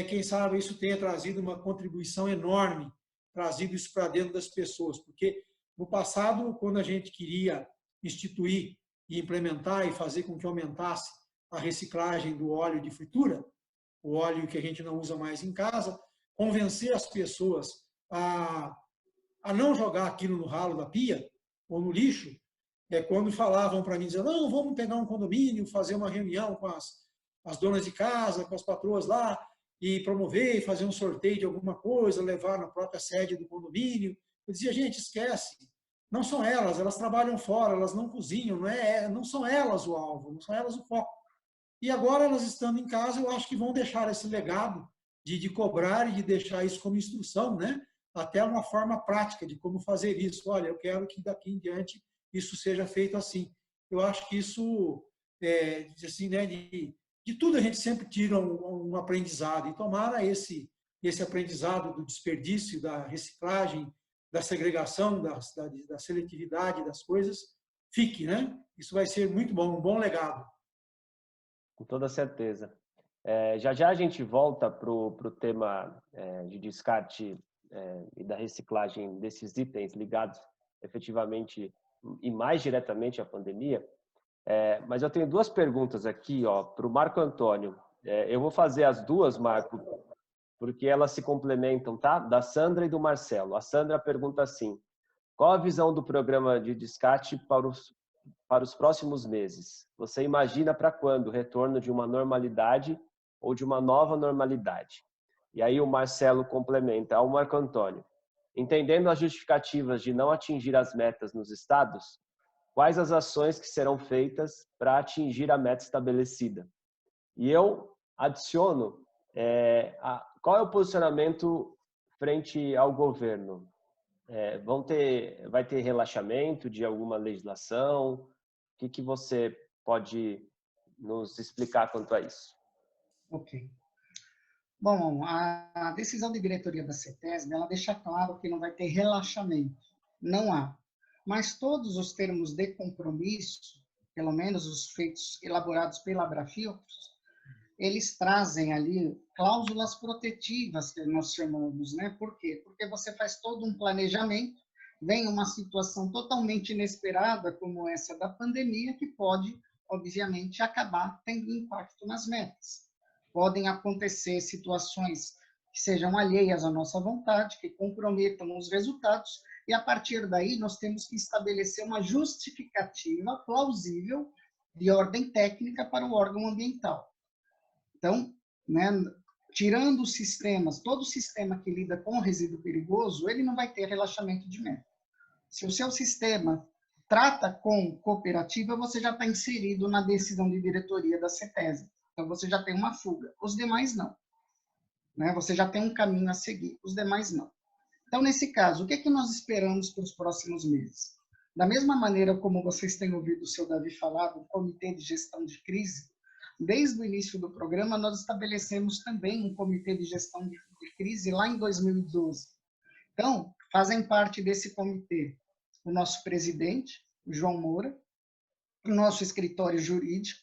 quem sabe isso tenha trazido uma contribuição enorme, trazido isso para dentro das pessoas, porque no passado, quando a gente queria instituir e implementar e fazer com que aumentasse a reciclagem do óleo de fritura, o óleo que a gente não usa mais em casa, convencer as pessoas a não jogar aquilo no ralo da pia ou no lixo, quando falavam para mim, dizer, não, vamos pegar um condomínio, fazer uma reunião com as donas de casa, com as patroas lá, e promover, fazer um sorteio de alguma coisa, levar na própria sede do condomínio. Eu dizia, gente, esquece, não são elas trabalham fora, elas não cozinham, não são elas o alvo, não são elas o foco. E agora, elas estando em casa, eu acho que vão deixar esse legado de cobrar e de deixar isso como instrução, né? Até uma forma prática de como fazer isso. Olha, eu quero que daqui em diante isso seja feito assim. Eu acho que isso, assim, né, de tudo a gente sempre tira um aprendizado. E tomara esse aprendizado do desperdício, da reciclagem, da segregação, da seletividade das coisas, fique, né? Isso vai ser muito bom, um bom legado. Com toda certeza. Já já a gente volta para o tema de descarte e da reciclagem desses itens ligados efetivamente e mais diretamente à pandemia. Mas eu tenho duas perguntas aqui para o Marco Antônio. Eu vou fazer as duas, Marco, porque elas se complementam, tá? Da Sandra e do Marcelo. A Sandra pergunta assim: qual a visão do programa de descarte para os próximos meses? Você imagina para quando o retorno de uma normalidade ou de uma nova normalidade? E aí o Marcelo complementa ao Marco Antônio: entendendo as justificativas de não atingir as metas nos estados, quais as ações que serão feitas para atingir a meta estabelecida? E eu adiciono, qual é o posicionamento frente ao governo? Vai ter relaxamento de alguma legislação? O que você pode nos explicar quanto a isso? Ok. Bom, a decisão de diretoria da CETESB, ela deixa claro que não vai ter relaxamento. Não há. Mas todos os termos de compromisso, pelo menos os feitos elaborados pela Abrafiltros, eles trazem ali cláusulas protetivas, que nós chamamos, né? Por quê? Porque você faz todo um planejamento, vem uma situação totalmente inesperada, como essa da pandemia, que pode, obviamente, acabar tendo impacto nas metas. Podem acontecer situações que sejam alheias à nossa vontade, que comprometam os resultados, e a partir daí nós temos que estabelecer uma justificativa plausível de ordem técnica para o órgão ambiental. Então, né, tirando os sistemas, todo sistema que lida com resíduo perigoso, ele não vai ter relaxamento de meta. Se o seu sistema trata com cooperativa, você já está inserido na decisão de diretoria da CETESB. Então, você já tem uma fuga. Os demais, não. Né? Você já tem um caminho a seguir. Os demais, não. Então, nesse caso, o que é que nós esperamos para os próximos meses? Da mesma maneira como vocês têm ouvido o seu Davi falar do Comitê de Gestão de Crise, desde o início do programa, nós estabelecemos também um Comitê de Gestão de Crise lá em 2012. Então, fazem parte desse comitê o nosso presidente, o João Moura, o nosso escritório jurídico,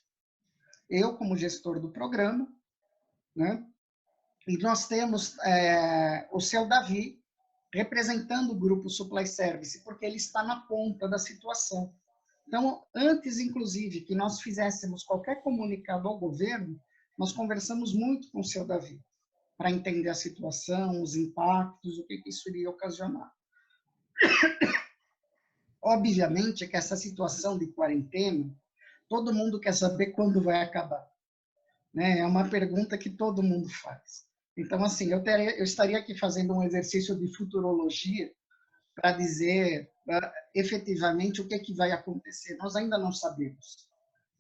eu como gestor do programa, né? E nós temos o seu Davi representando o grupo Supply Service, porque ele está na ponta da situação. Então, antes, inclusive, que nós fizéssemos qualquer comunicado ao governo, nós conversamos muito com o seu Davi, para entender a situação, os impactos, o que isso iria ocasionar. Obviamente que essa situação de quarentena, todo mundo quer saber quando vai acabar. Né? É uma pergunta que todo mundo faz. Então, assim, eu estaria aqui fazendo um exercício de futurologia para dizer efetivamente o que vai acontecer. Nós ainda não sabemos.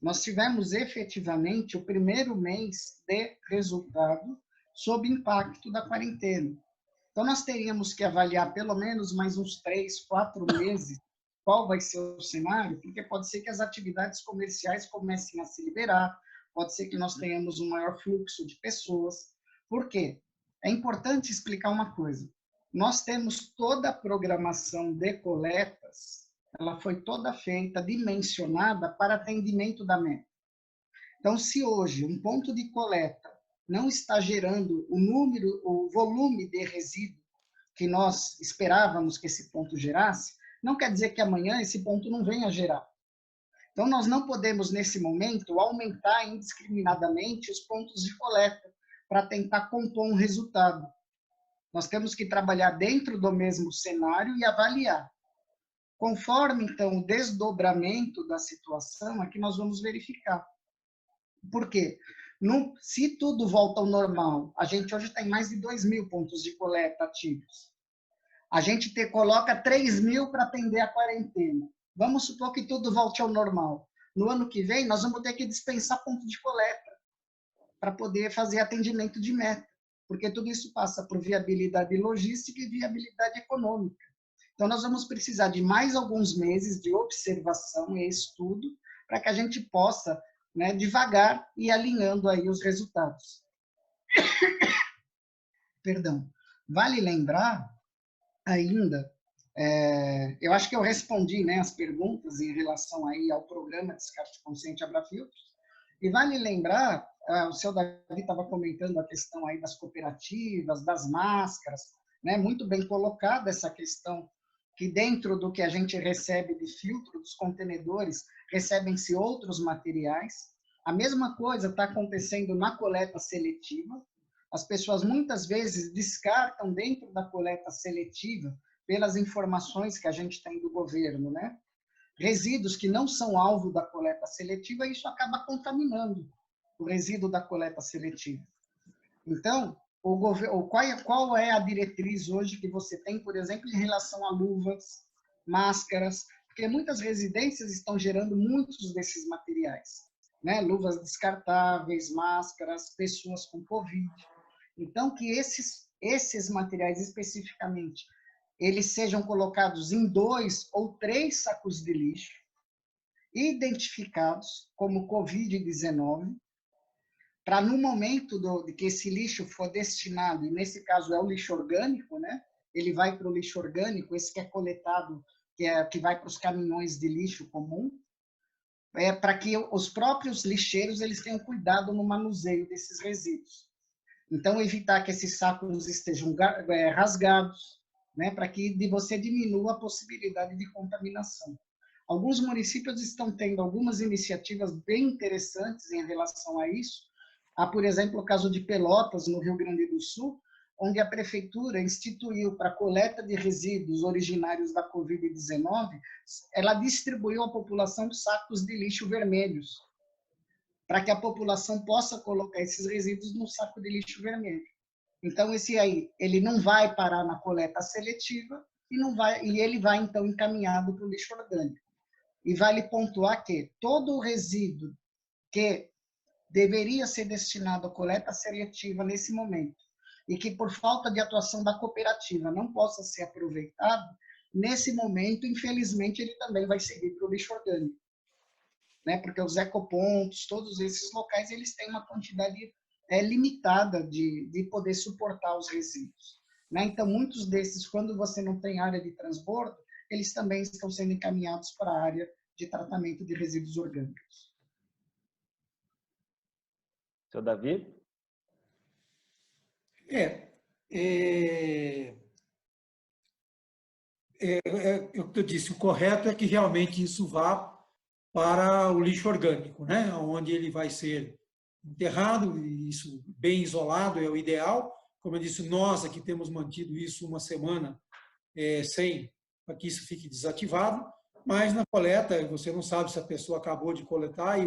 Nós tivemos efetivamente o primeiro mês de resultado sob impacto da quarentena. Então, nós teríamos que avaliar pelo menos mais uns 3, 4 meses qual vai ser o cenário, porque pode ser que as atividades comerciais comecem a se liberar, pode ser que nós tenhamos um maior fluxo de pessoas. Por quê? É importante explicar uma coisa. Nós temos toda a programação de coletas, ela foi toda feita, dimensionada para atendimento da meta. Então, se hoje um ponto de coleta não está gerando o volume de resíduo que nós esperávamos que esse ponto gerasse, não quer dizer que amanhã esse ponto não venha a gerar. Então, nós não podemos, nesse momento, aumentar indiscriminadamente os pontos de coleta para tentar compor um resultado. Nós temos que trabalhar dentro do mesmo cenário e avaliar. Conforme, então, o desdobramento da situação, aqui nós vamos verificar. Por quê? Se tudo volta ao normal, a gente hoje tem mais de 2.000 pontos de coleta ativos. A gente coloca 3.000 para atender a quarentena. Vamos supor que tudo volte ao normal. No ano que vem, nós vamos ter que dispensar ponto de coleta para poder fazer atendimento de meta, porque tudo isso passa por viabilidade logística e viabilidade econômica. Então, nós vamos precisar de mais alguns meses de observação e estudo para que a gente possa, né, devagar ir alinhando aí os resultados. Perdão. Vale lembrar ainda Eu acho que eu respondi, né, as perguntas em relação aí ao programa Descarte Consciente Abrafiltros. E vale lembrar, o seu Davi estava comentando a questão aí das cooperativas, das máscaras, né, muito bem colocada essa questão que dentro do que a gente recebe de filtro dos contenedores, recebem-se outros materiais. A mesma coisa está acontecendo na coleta seletiva. As pessoas muitas vezes descartam dentro da coleta seletiva, pelas informações que a gente tem do governo, né? Resíduos que não são alvo da coleta seletiva, isso acaba contaminando o resíduo da coleta seletiva. Então, qual é a diretriz hoje que você tem, por exemplo, em relação a luvas, máscaras? Porque muitas residências estão gerando muitos desses materiais, né? Luvas descartáveis, máscaras, pessoas com Covid. Então, que esses materiais especificamente, eles sejam colocados em 2 ou 3 sacos de lixo, identificados como Covid-19, para no momento de que esse lixo for destinado, e nesse caso é o lixo orgânico, né? Ele vai para o lixo orgânico, esse que é coletado, que vai para os caminhões de lixo comum, para que os próprios lixeiros eles tenham cuidado no manuseio desses resíduos. Então, evitar que esses sacos estejam rasgados, né, para que você diminua a possibilidade de contaminação. Alguns municípios estão tendo algumas iniciativas bem interessantes em relação a isso. Há, por exemplo, o caso de Pelotas, no Rio Grande do Sul, onde a prefeitura instituiu para a coleta de resíduos originários da Covid-19, ela distribuiu à população sacos de lixo vermelhos, para que a população possa colocar esses resíduos no saco de lixo vermelho. Então, esse aí, ele não vai parar na coleta seletiva e ele vai, então, encaminhado para o lixo orgânico. E vale pontuar que todo o resíduo que deveria ser destinado à coleta seletiva nesse momento e que, por falta de atuação da cooperativa, não possa ser aproveitado, nesse momento, infelizmente, ele também vai seguir para o lixo orgânico. Né? Porque os ecopontos, todos esses locais, eles têm uma quantidade limitada de poder suportar os resíduos. Né? Então, muitos desses, quando você não tem área de transbordo, eles também estão sendo encaminhados para a área de tratamento de resíduos orgânicos. Seu Davi? O que eu disse, o correto é que realmente isso vá para o lixo orgânico, né? Onde ele vai ser enterrado, e isso bem isolado é o ideal. Como eu disse, nós aqui temos mantido isso uma semana sem para que isso fique desativado, mas na coleta você não sabe se a pessoa acabou de coletar e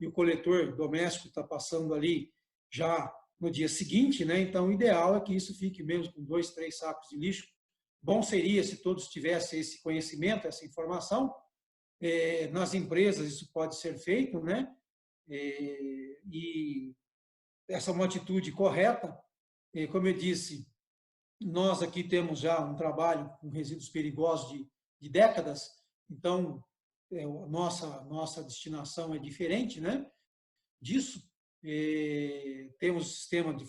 o coletor doméstico está passando ali já no dia seguinte, né? Então o ideal é que isso fique mesmo com 2, 3 sacos de lixo. Bom seria se todos tivessem esse conhecimento, essa informação. Nas empresas isso pode ser feito, né? E essa é uma atitude correta. Como eu disse, nós aqui temos já um trabalho com resíduos perigosos de décadas, então nossa destinação é diferente, né? Disso. Temos sistema de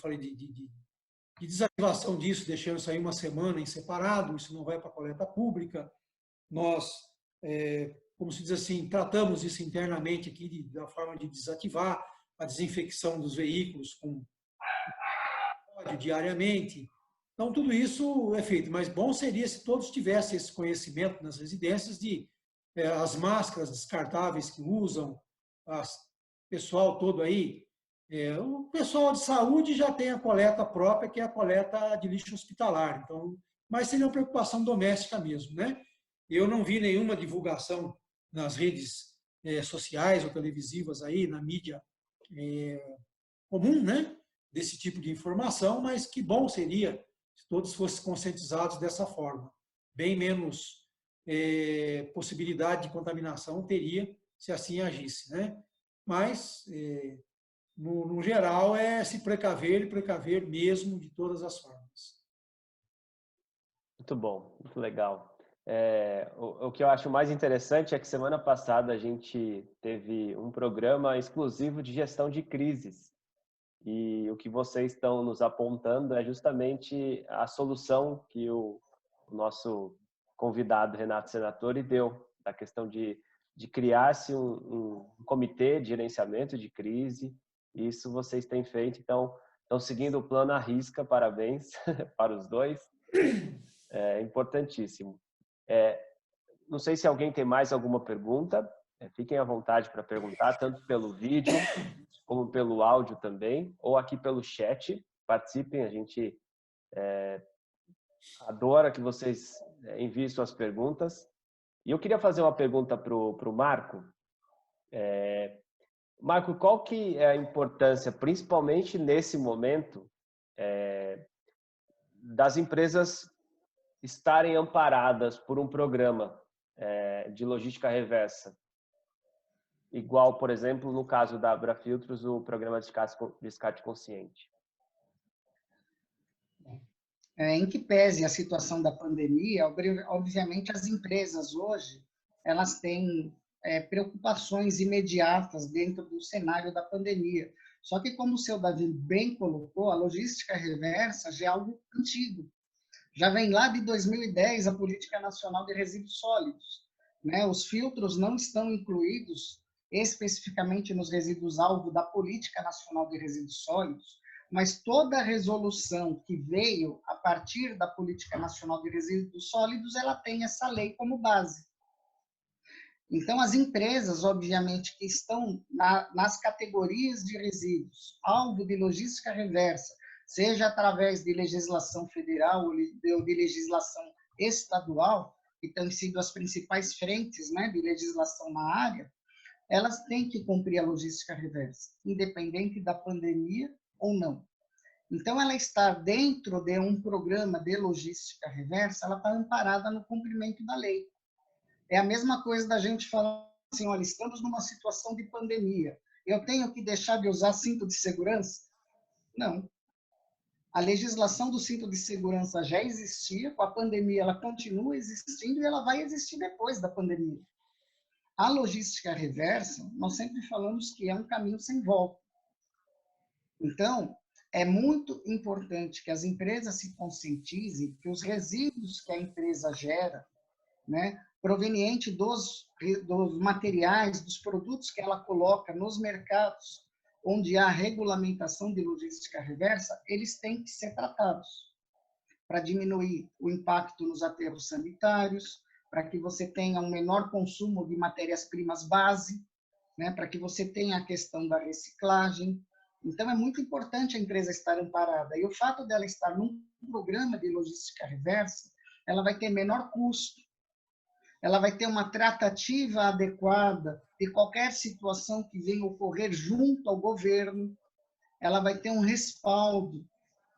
desativação disso, deixando isso aí uma semana em separado, isso não vai para a coleta pública. Nós, como se diz assim, tratamos isso internamente aqui da forma de desativar, a desinfecção dos veículos com diariamente. Então, tudo isso é feito, mas bom seria se todos tivessem esse conhecimento nas residências de as máscaras descartáveis que usam, o pessoal todo aí. O pessoal de saúde já tem a coleta própria, que é a coleta de lixo hospitalar. Então, mas seria uma preocupação doméstica mesmo, né? Eu não vi nenhuma divulgação nas redes sociais ou televisivas aí, na mídia comum, né? Desse tipo de informação, mas que bom seria se todos fossem conscientizados dessa forma. Bem menos possibilidade de contaminação teria se assim agisse, né? Mas, no geral, é se precaver e precaver mesmo de todas as formas. Muito bom, muito legal. O que eu acho mais interessante é que semana passada a gente teve um programa exclusivo de gestão de crises. E o que vocês estão nos apontando é justamente a solução que o nosso convidado, Renato Senatore, deu, da questão de criar-se um comitê de gerenciamento de crise. Isso vocês têm feito, então estão seguindo o plano à risca, parabéns para os dois, é importantíssimo. Não sei se alguém tem mais alguma pergunta, fiquem à vontade para perguntar, tanto pelo vídeo como pelo áudio também, ou aqui pelo chat, participem, a gente adora que vocês enviem suas perguntas. E eu queria fazer uma pergunta para o Marco. Marco, qual que é a importância, principalmente nesse momento, das empresas estarem amparadas por um programa de logística reversa? Igual, por exemplo, no caso da Abrafiltros, o programa de descarte consciente. Em que pese a situação da pandemia, obviamente as empresas hoje elas têm preocupações imediatas dentro do cenário da pandemia. Só que, como o seu Davi bem colocou, a logística reversa já é algo antigo. Já vem lá de 2010 a Política Nacional de Resíduos Sólidos, né? Os filtros não estão incluídos especificamente nos resíduos-alvo da Política Nacional de Resíduos Sólidos, mas toda a resolução que veio a partir da Política Nacional de Resíduos Sólidos, ela tem essa lei como base. Então, as empresas, obviamente, que estão nas categorias de resíduos, alvo de logística reversa, seja através de legislação federal ou de legislação estadual, que têm sido as principais frentes, né, de legislação na área, elas têm que cumprir a logística reversa, independente da pandemia ou não. Então, ela está dentro de um programa de logística reversa, ela está amparada no cumprimento da lei. É a mesma coisa da gente falar assim, olha, estamos numa situação de pandemia, eu tenho que deixar de usar cinto de segurança? Não. A legislação do cinto de segurança já existia, com a pandemia ela continua existindo e ela vai existir depois da pandemia. A logística reversa, nós sempre falamos que é um caminho sem volta. Então, é muito importante que as empresas se conscientizem que os resíduos que a empresa gera, né, proveniente dos materiais, dos produtos que ela coloca nos mercados, onde há regulamentação de logística reversa, eles têm que ser tratados para diminuir o impacto nos aterros sanitários, para que você tenha um menor consumo de matérias-primas base, né, para que você tenha a questão da reciclagem. Então, é muito importante a empresa estar amparada. E o fato dela estar num programa de logística reversa, ela vai ter menor custo, ela vai ter uma tratativa adequada de qualquer situação que venha ocorrer junto ao governo, ela vai ter um respaldo,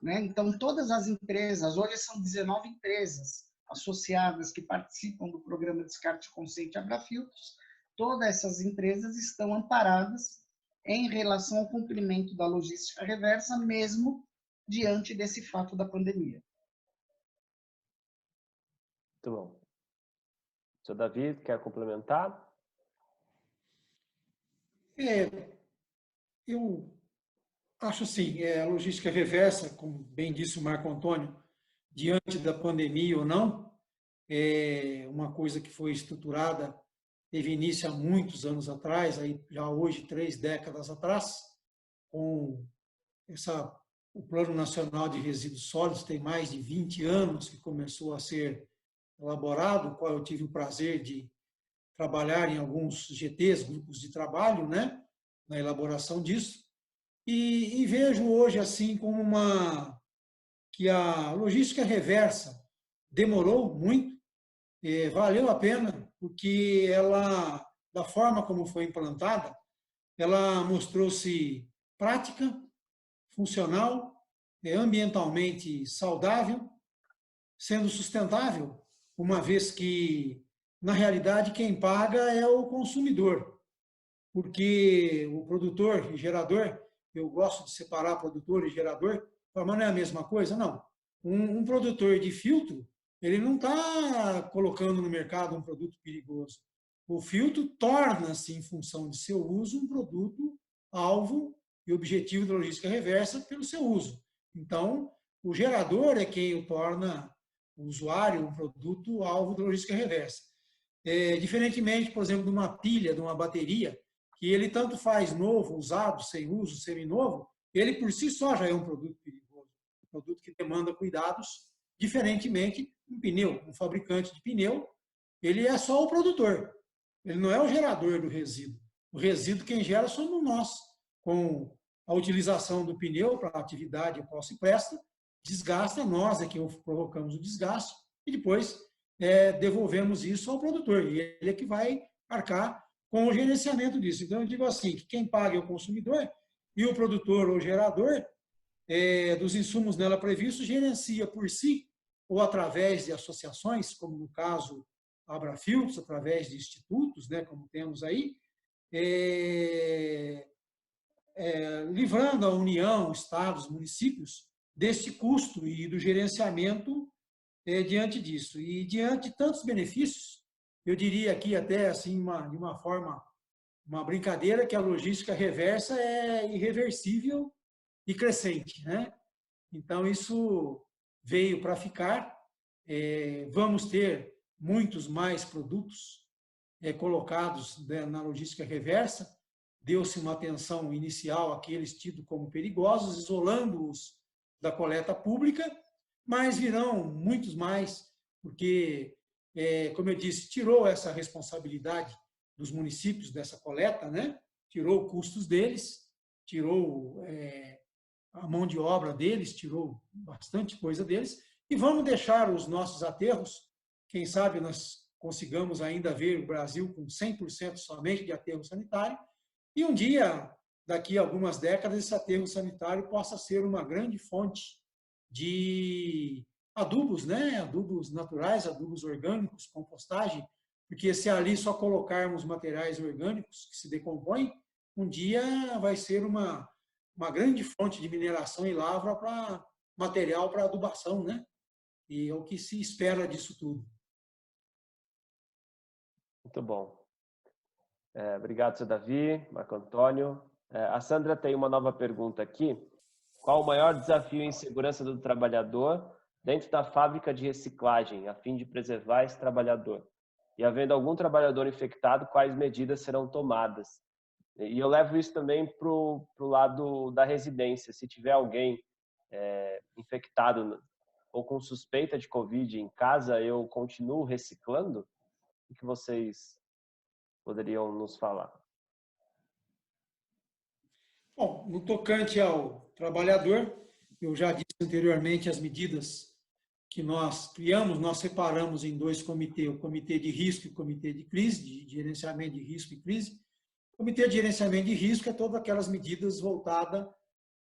né? Então, todas as empresas, hoje são 19 empresas associadas que participam do programa Descarte Consciente Abrafiltros, todas essas empresas estão amparadas em relação ao cumprimento da logística reversa, mesmo diante desse fato da pandemia. Muito bom. Seu Davi, quer complementar? Eu acho assim, a logística reversa, como bem disse o Marco Antônio, diante da pandemia ou não, é uma coisa que foi estruturada, teve início há muitos anos atrás, aí já hoje 3 décadas atrás, com o Plano Nacional de Resíduos Sólidos, tem mais de 20 anos que começou a ser elaborado, qual eu tive o prazer de trabalhar em alguns GTs, grupos de trabalho, né, na elaboração disso, e vejo hoje assim como que a logística reversa demorou muito, valeu a pena, porque ela, da forma como foi implantada, ela mostrou-se prática, funcional, ambientalmente saudável, sendo sustentável, uma vez que, na realidade, quem paga é o consumidor, porque o produtor e gerador, eu gosto de separar produtor e gerador, mas não é a mesma coisa, não. Um produtor de filtro, ele não está colocando no mercado um produto perigoso. O filtro torna-se, em função de seu uso, um produto alvo e objetivo da logística reversa pelo seu uso. Então, o gerador é quem o torna usuário um produto alvo da logística reversa. Diferentemente, por exemplo, de uma pilha, de uma bateria, que ele tanto faz novo, usado, sem uso, seminovo, ele por si só já é um produto perigoso, um produto que demanda cuidados, diferentemente um pneu, um fabricante de pneu, ele é só o produtor, ele não é o gerador do resíduo. O resíduo quem gera somos nós, com a utilização do pneu para a atividade a qual se presta, desgasta, nós é que provocamos o desgaste, e depois devolvemos isso ao produtor, e ele é que vai arcar com o gerenciamento disso. Então, eu digo assim, que quem paga é o consumidor, e o produtor ou gerador dos insumos nela previstos gerencia por si, ou através de associações, como no caso Abrafiltros, através de institutos, né, como temos aí, livrando a União, estados, municípios, deste custo e do gerenciamento diante disso. E diante de tantos benefícios, eu diria aqui até assim, de uma forma, uma brincadeira, que a logística reversa é irreversível e crescente, né? Então, isso veio para ficar. Vamos ter muitos mais produtos colocados na logística reversa. Deu-se uma atenção inicial àqueles tidos como perigosos, isolando-os da coleta pública, mas virão muitos mais, porque, como eu disse, tirou essa responsabilidade dos municípios dessa coleta, né? Tirou custos deles, tirou a mão de obra deles, tirou bastante coisa deles, e vamos deixar os nossos aterros, quem sabe nós consigamos ainda ver o Brasil com 100% somente de aterro sanitário, e um dia, daqui a algumas décadas, esse aterro sanitário possa ser uma grande fonte de adubos, né? Adubos naturais, adubos orgânicos, compostagem, porque se ali só colocarmos materiais orgânicos que se decompõem, um dia vai ser uma grande fonte de mineração e lavra para material para adubação, né? E é o que se espera disso tudo. Muito bom. Obrigado, seu Davi, Marco Antônio. A Sandra tem uma nova pergunta aqui. Qual o maior desafio em segurança do trabalhador dentro da fábrica de reciclagem, a fim de preservar esse trabalhador? E havendo algum trabalhador infectado, quais medidas serão tomadas? E eu levo isso também para o lado da residência. Se tiver alguém infectado ou com suspeita de Covid em casa, eu continuo reciclando? O que vocês poderiam nos falar? Bom, no tocante ao trabalhador, eu já disse anteriormente as medidas que nós criamos, nós separamos em dois comitês, o comitê de risco e o comitê de crise, de gerenciamento de risco e crise. O comitê de gerenciamento de risco é todas aquelas medidas voltadas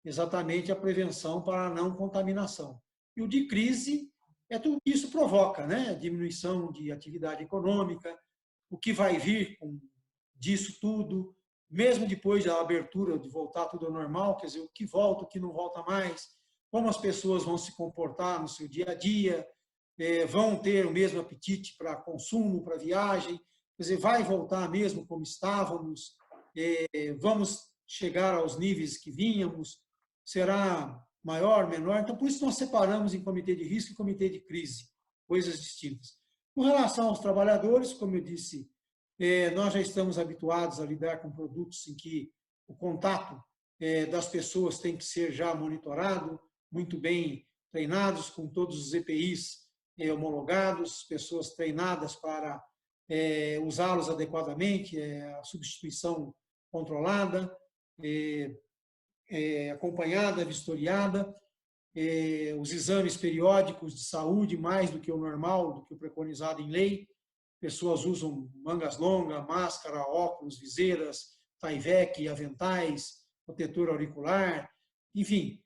exatamente à prevenção para a não contaminação. E o de crise é tudo que isso provoca, né? Diminuição de atividade econômica, o que vai vir disso tudo, mesmo depois da abertura de voltar tudo ao normal, quer dizer, o que volta, o que não volta mais, como as pessoas vão se comportar no seu dia a dia, vão ter o mesmo apetite para consumo, para viagem, quer dizer, vai voltar mesmo como estávamos, vamos chegar aos níveis que vínhamos, será maior, menor, então por isso nós separamos em comitê de risco e comitê de crise, coisas distintas. Com relação aos trabalhadores, como eu disse, nós já estamos habituados a lidar com produtos em que o contato das pessoas tem que ser já monitorado, muito bem treinados, com todos os EPIs homologados, pessoas treinadas para usá-los adequadamente, a substituição controlada, acompanhada, vistoriada, os exames periódicos de saúde, mais do que o normal, do que o preconizado em lei. Pessoas usam mangas longas, máscara, óculos, viseiras, Tyvek, aventais, protetor auricular, enfim.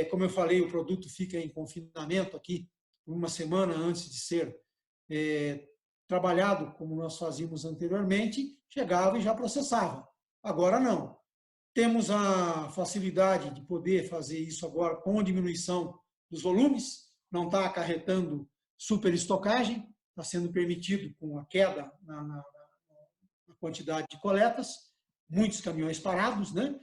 Como eu falei, o produto fica em confinamento aqui por uma semana antes de ser trabalhado, como nós fazíamos anteriormente, chegava e já processava. Agora não. Temos a facilidade de poder fazer isso agora com diminuição dos volumes, não está acarretando superestocagem, está sendo permitido com a queda na quantidade de coletas, muitos caminhões parados, né?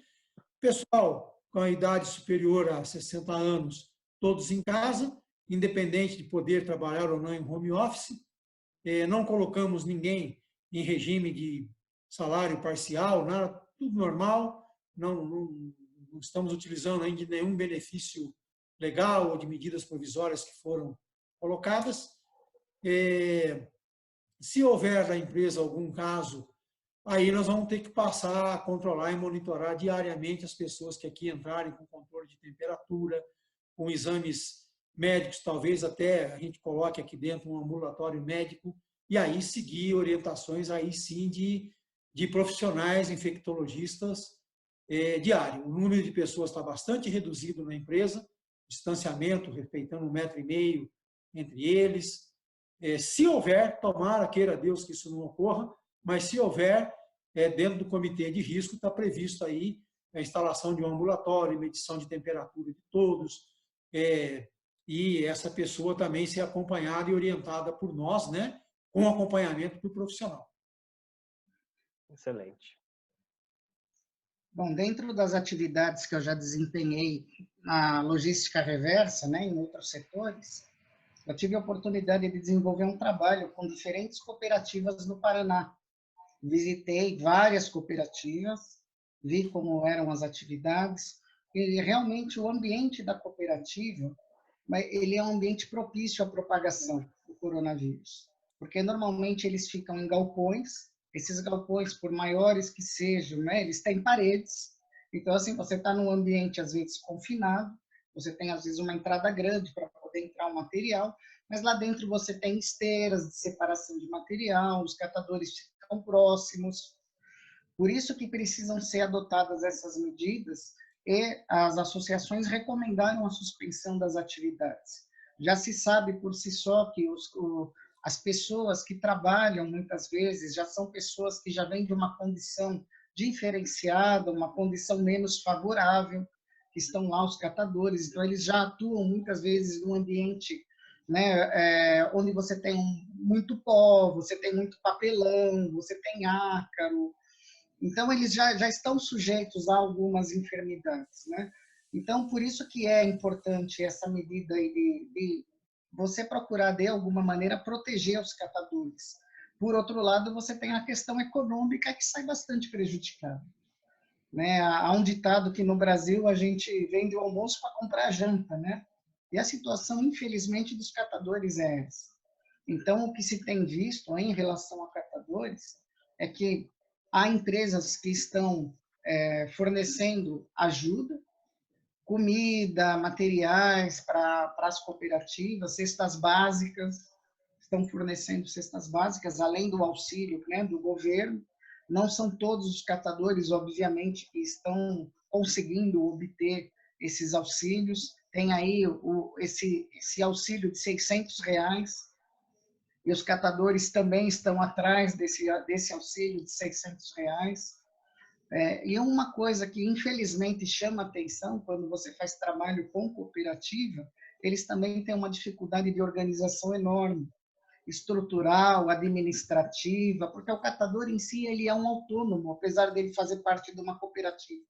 Pessoal com a idade superior a 60 anos, todos em casa, independente de poder trabalhar ou não em home office. Não colocamos ninguém em regime de salário parcial, nada, tudo normal, não estamos utilizando ainda nenhum benefício legal ou de medidas provisórias que foram colocadas. Se houver na empresa algum caso, aí nós vamos ter que passar a controlar e monitorar diariamente as pessoas que aqui entrarem com controle de temperatura, com exames médicos, talvez até a gente coloque aqui dentro um ambulatório médico, e aí seguir orientações aí sim de profissionais infectologistas diário. O número de pessoas está bastante reduzido na empresa, distanciamento, respeitando 1,5 m entre eles. Se houver, tomara, queira Deus que isso não ocorra, mas se houver, dentro do comitê de risco está previsto aí a instalação de um ambulatório, medição de temperatura de todos, e essa pessoa também ser acompanhada e orientada por nós, né, com acompanhamento do profissional. Excelente. Bom, dentro das atividades que eu já desempenhei na logística reversa, né, em outros setores, eu tive a oportunidade de desenvolver um trabalho com diferentes cooperativas no Paraná. Visitei várias cooperativas, vi como eram as atividades, e realmente o ambiente da cooperativa, ele é um ambiente propício à propagação do coronavírus, porque normalmente eles ficam em galpões. Esses galpões, por maiores que sejam, né, eles têm paredes. Então, assim, você está num ambiente, às vezes, confinado, você tem, às vezes, uma entrada grande para poder entrar o material, mas lá dentro você tem esteiras de separação de material, os catadores ficam próximos. Por isso que precisam ser adotadas essas medidas e as associações recomendaram a suspensão das atividades. Já se sabe por si só que as pessoas que trabalham, muitas vezes, já são pessoas que já vêm de uma condição diferenciada, uma condição menos favorável, que estão lá os catadores, então eles já atuam, muitas vezes, num ambiente, né, onde você tem muito pó, você tem muito papelão, você tem ácaro, então eles já estão sujeitos a algumas enfermidades, né? Então, por isso que é importante essa medida de você procurar, de alguma maneira, proteger os catadores. Por outro lado, você tem a questão econômica que sai bastante prejudicada, né? Há um ditado que no Brasil a gente vende o almoço para comprar a janta, né? E a situação, infelizmente, dos catadores é essa. Então, o que se tem visto em relação a catadores é que há empresas que estão fornecendo ajuda, comida, materiais para as cooperativas, cestas básicas, estão fornecendo cestas básicas, além do auxílio, né, do governo. Não são todos os catadores, obviamente, que estão conseguindo obter esses auxílios. Tem aí esse auxílio de R$600, e os catadores também estão atrás desse auxílio de R$600. E uma coisa que, infelizmente, chama atenção quando você faz trabalho com cooperativa, eles também têm uma dificuldade de organização enorme, estrutural, administrativa, porque o catador em si ele é um autônomo, apesar dele fazer parte de uma cooperativa.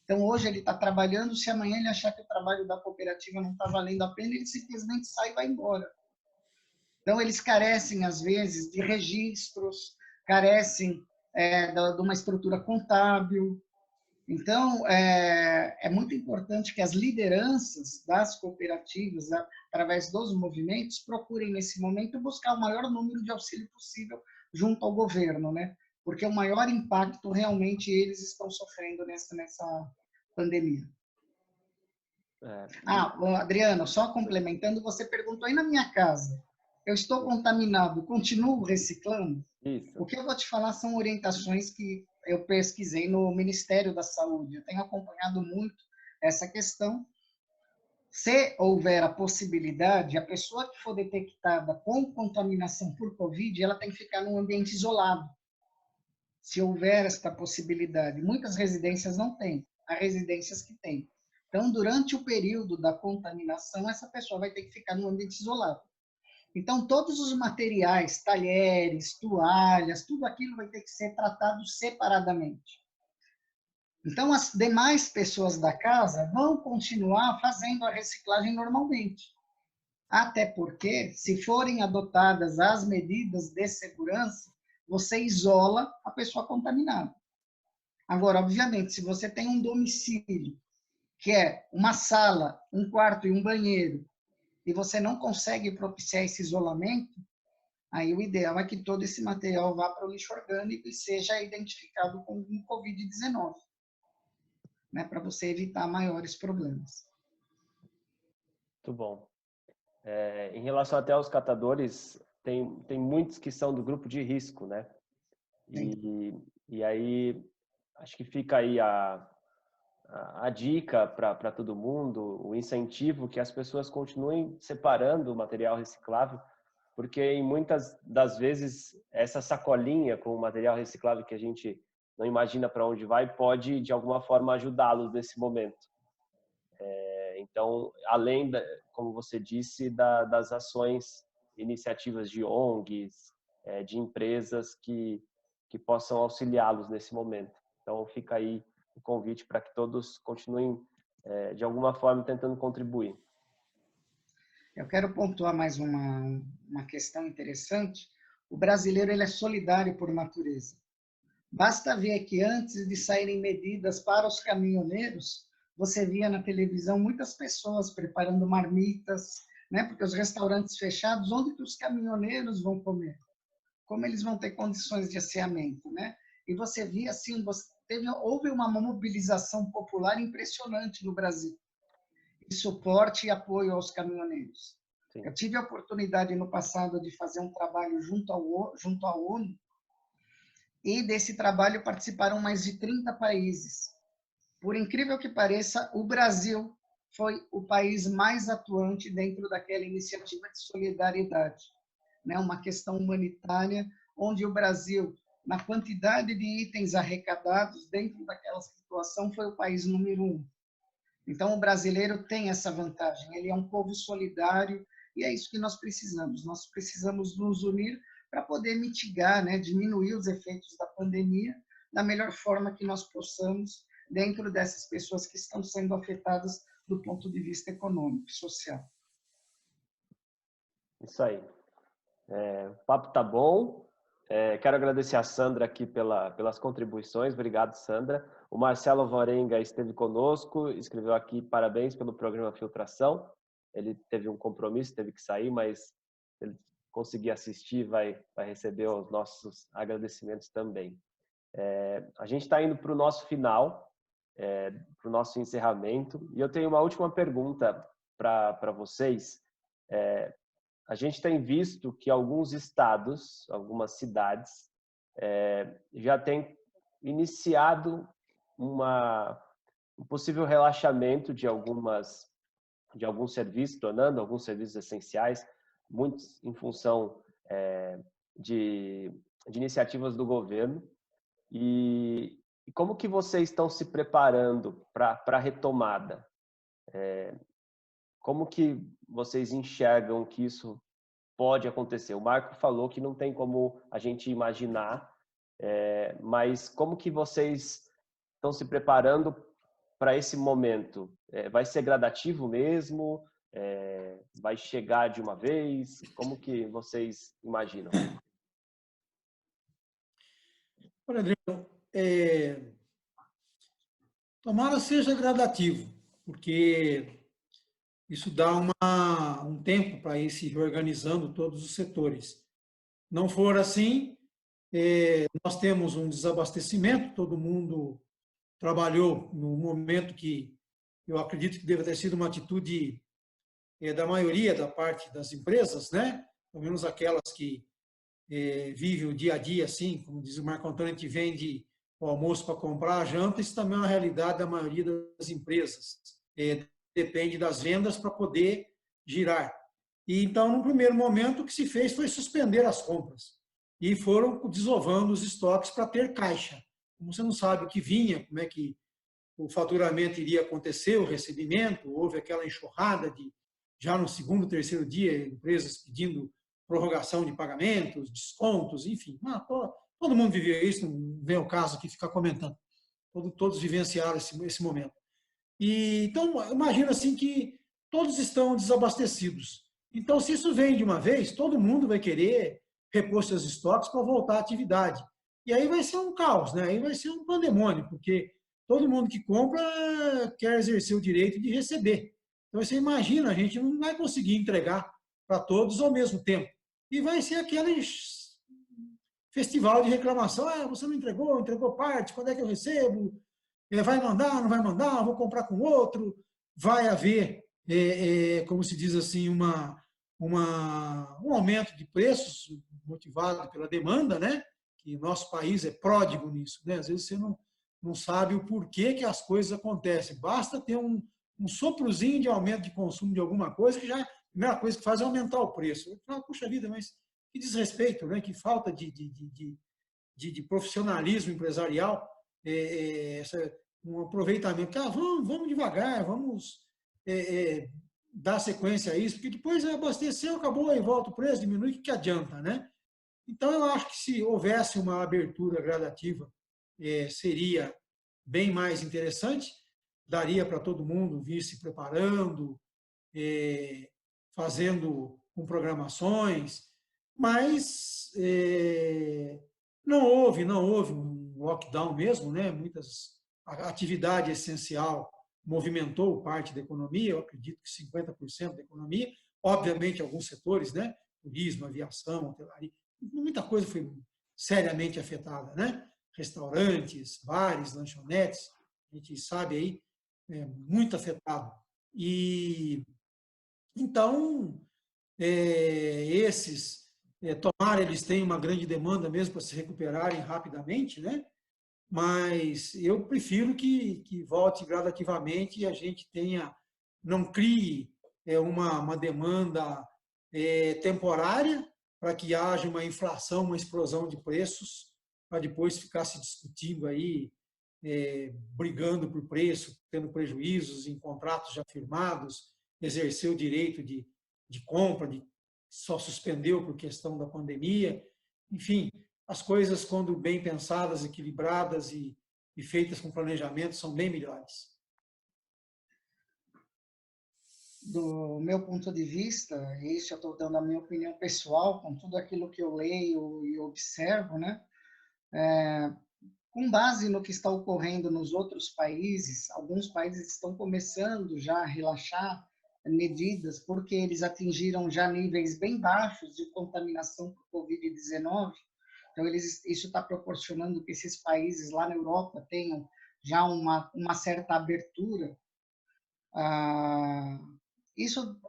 Então, hoje ele está trabalhando, se amanhã ele achar que o trabalho da cooperativa não está valendo a pena, ele simplesmente sai e vai embora. Então, eles carecem, às vezes, de registros, carecem de uma estrutura contábil. Então, é muito importante que as lideranças das cooperativas, através dos movimentos, procurem, nesse momento, buscar o maior número de auxílio possível junto ao governo, né? Porque o maior impacto, realmente, eles estão sofrendo nessa pandemia. Adriano, só complementando, você perguntou aí na minha casa, eu estou contaminado, continuo reciclando? Isso. O que eu vou te falar são orientações que eu pesquisei no Ministério da Saúde. Eu tenho acompanhado muito essa questão. Se houver a possibilidade, a pessoa que for detectada com contaminação por Covid, ela tem que ficar num ambiente isolado. Se houver esta possibilidade. Muitas residências não têm, há residências que têm. Então, durante o período da contaminação, essa pessoa vai ter que ficar num ambiente isolado. Então, todos os materiais, talheres, toalhas, tudo aquilo vai ter que ser tratado separadamente. Então, as demais pessoas da casa vão continuar fazendo a reciclagem normalmente. Até porque, se forem adotadas as medidas de segurança, você isola a pessoa contaminada. Agora, obviamente, se você tem um domicílio, que é uma sala, um quarto e um banheiro, e você não consegue propiciar esse isolamento, aí o ideal é que todo esse material vá para o lixo orgânico e seja identificado com um Covid-19, né, para você evitar maiores problemas. Muito bom. Em relação até aos catadores, tem muitos que são do grupo de risco, né? E aí, acho que fica aí a dica para todo mundo, o incentivo que as pessoas continuem separando o material reciclável, porque em muitas das vezes essa sacolinha com o material reciclável que a gente não imagina para onde vai, pode de alguma forma ajudá-los nesse momento. Então, além, como você disse, das ações, iniciativas de ONGs, de empresas que possam auxiliá-los nesse momento. Então, fica aí o convite para que todos continuem, de alguma forma, tentando contribuir. Eu quero pontuar mais uma questão interessante. O brasileiro ele é solidário por natureza. Basta ver que antes de saírem medidas para os caminhoneiros, você via na televisão muitas pessoas preparando marmitas, né? Porque os restaurantes fechados, onde que os caminhoneiros vão comer? Como eles vão ter condições de asseamento, né? E você via assim, houve uma mobilização popular impressionante no Brasil, de suporte e apoio aos caminhoneiros. Sim. Eu tive a oportunidade no passado de fazer um trabalho junto à ONU, e desse trabalho participaram mais de 30 países. Por incrível que pareça, o Brasil foi o país mais atuante dentro daquela iniciativa de solidariedade, né? Uma questão humanitária, onde o Brasil, na quantidade de itens arrecadados dentro daquela situação, foi o país número 1. Então, o brasileiro tem essa vantagem, ele é um povo solidário, e é isso que nós precisamos. Nós precisamos nos unir para poder mitigar, né, diminuir os efeitos da pandemia da melhor forma que nós possamos, dentro dessas pessoas que estão sendo afetadas do ponto de vista econômico e social. Isso aí. O papo tá bom. Quero agradecer a Sandra aqui pelas contribuições. Obrigado, Sandra. O Marcelo Vorenga esteve conosco, escreveu aqui parabéns pelo programa Filtração. Ele teve um compromisso, teve que sair, mas ele conseguir assistir, vai receber os nossos agradecimentos também. A gente está indo para o nosso final, para o nosso encerramento, e eu tenho uma última pergunta para vocês. A gente tem visto que alguns estados, algumas cidades, já têm iniciado um possível relaxamento de alguns serviços, tornando alguns serviços essenciais, muitos em função de iniciativas do governo. E como que vocês estão se preparando para a retomada? Como que vocês enxergam que isso pode acontecer? O Marco falou que não tem como a gente imaginar, mas como que vocês estão se preparando para esse momento? Vai ser gradativo mesmo? Vai chegar de uma vez? Como que vocês imaginam? Olha, Adriano, tomara seja gradativo, porque isso dá um tempo para ir se reorganizando todos os setores. Não for assim, nós temos um desabastecimento, todo mundo trabalhou no momento que eu acredito que deve ter sido uma atitude da maioria da parte das empresas, né? Pelo menos aquelas que vivem o dia a dia, assim, como diz o Marco Antônio, a gente vende o almoço para comprar a janta, isso também é uma realidade da maioria das empresas. Depende das vendas para poder girar. E então, no primeiro momento, o que se fez foi suspender as compras e foram desovando os estoques para ter caixa. Como você não sabe o que vinha, como é que o faturamento iria acontecer, o recebimento, houve aquela enxurrada já no segundo, terceiro dia, empresas pedindo prorrogação de pagamentos, descontos, enfim. Todo mundo vivia isso, não vem o caso aqui ficar comentando. Todos vivenciaram esse momento. Então, imagino assim que todos estão desabastecidos. Então, se isso vem de uma vez, todo mundo vai querer repor seus estoques para voltar à atividade. E aí vai ser um caos, né? Aí vai ser um pandemônio, porque todo mundo que compra quer exercer o direito de receber. Então, você imagina, a gente não vai conseguir entregar para todos ao mesmo tempo. E vai ser aquele festival de reclamação. Ah, você não entregou, entregou parte, quando é que eu recebo? Vai mandar, não vai mandar, vou comprar com outro. Vai haver, como se diz assim, um aumento de preços motivado pela demanda, né? Que nosso país é pródigo nisso, né? Às vezes você não sabe o porquê que as coisas acontecem. Basta ter um soprozinho de aumento de consumo de alguma coisa, que já a primeira coisa que faz é aumentar o preço. Ah, puxa vida, mas que desrespeito, né? Que falta de profissionalismo empresarial, um aproveitamento. Ah, vamos devagar, vamos dar sequência a isso, porque depois abasteceu, acabou, e volta o preço, diminui, o que adianta, né? Então, eu acho que se houvesse uma abertura gradativa, seria bem mais interessante, daria para todo mundo vir se preparando, fazendo com programações, mas não houve um lockdown mesmo, né? A atividade essencial movimentou parte da economia, eu acredito que 50% da economia, obviamente alguns setores, né? Turismo, aviação, hotelaria, muita coisa foi seriamente afetada, né? Restaurantes, bares, lanchonetes, a gente sabe aí, muito afetado. E então, esses, tomara eles têm uma grande demanda mesmo para se recuperarem rapidamente, né? Mas eu prefiro que volte gradativamente e a gente não crie uma demanda temporária para que haja uma inflação, uma explosão de preços, para depois ficar se discutindo aí, brigando por preço, tendo prejuízos em contratos já firmados, exercer o direito de compra, só suspendeu por questão da pandemia. Enfim, as coisas, quando bem pensadas, equilibradas e feitas com planejamento, são bem melhores. Do meu ponto de vista, isso eu estou dando a minha opinião pessoal, com tudo aquilo que eu leio e observo, né? Com base no que está ocorrendo nos outros países, alguns países estão começando já a relaxar medidas, porque eles atingiram já níveis bem baixos de contaminação por Covid-19. Então, isso está proporcionando que esses países lá na Europa tenham já uma certa abertura. Isso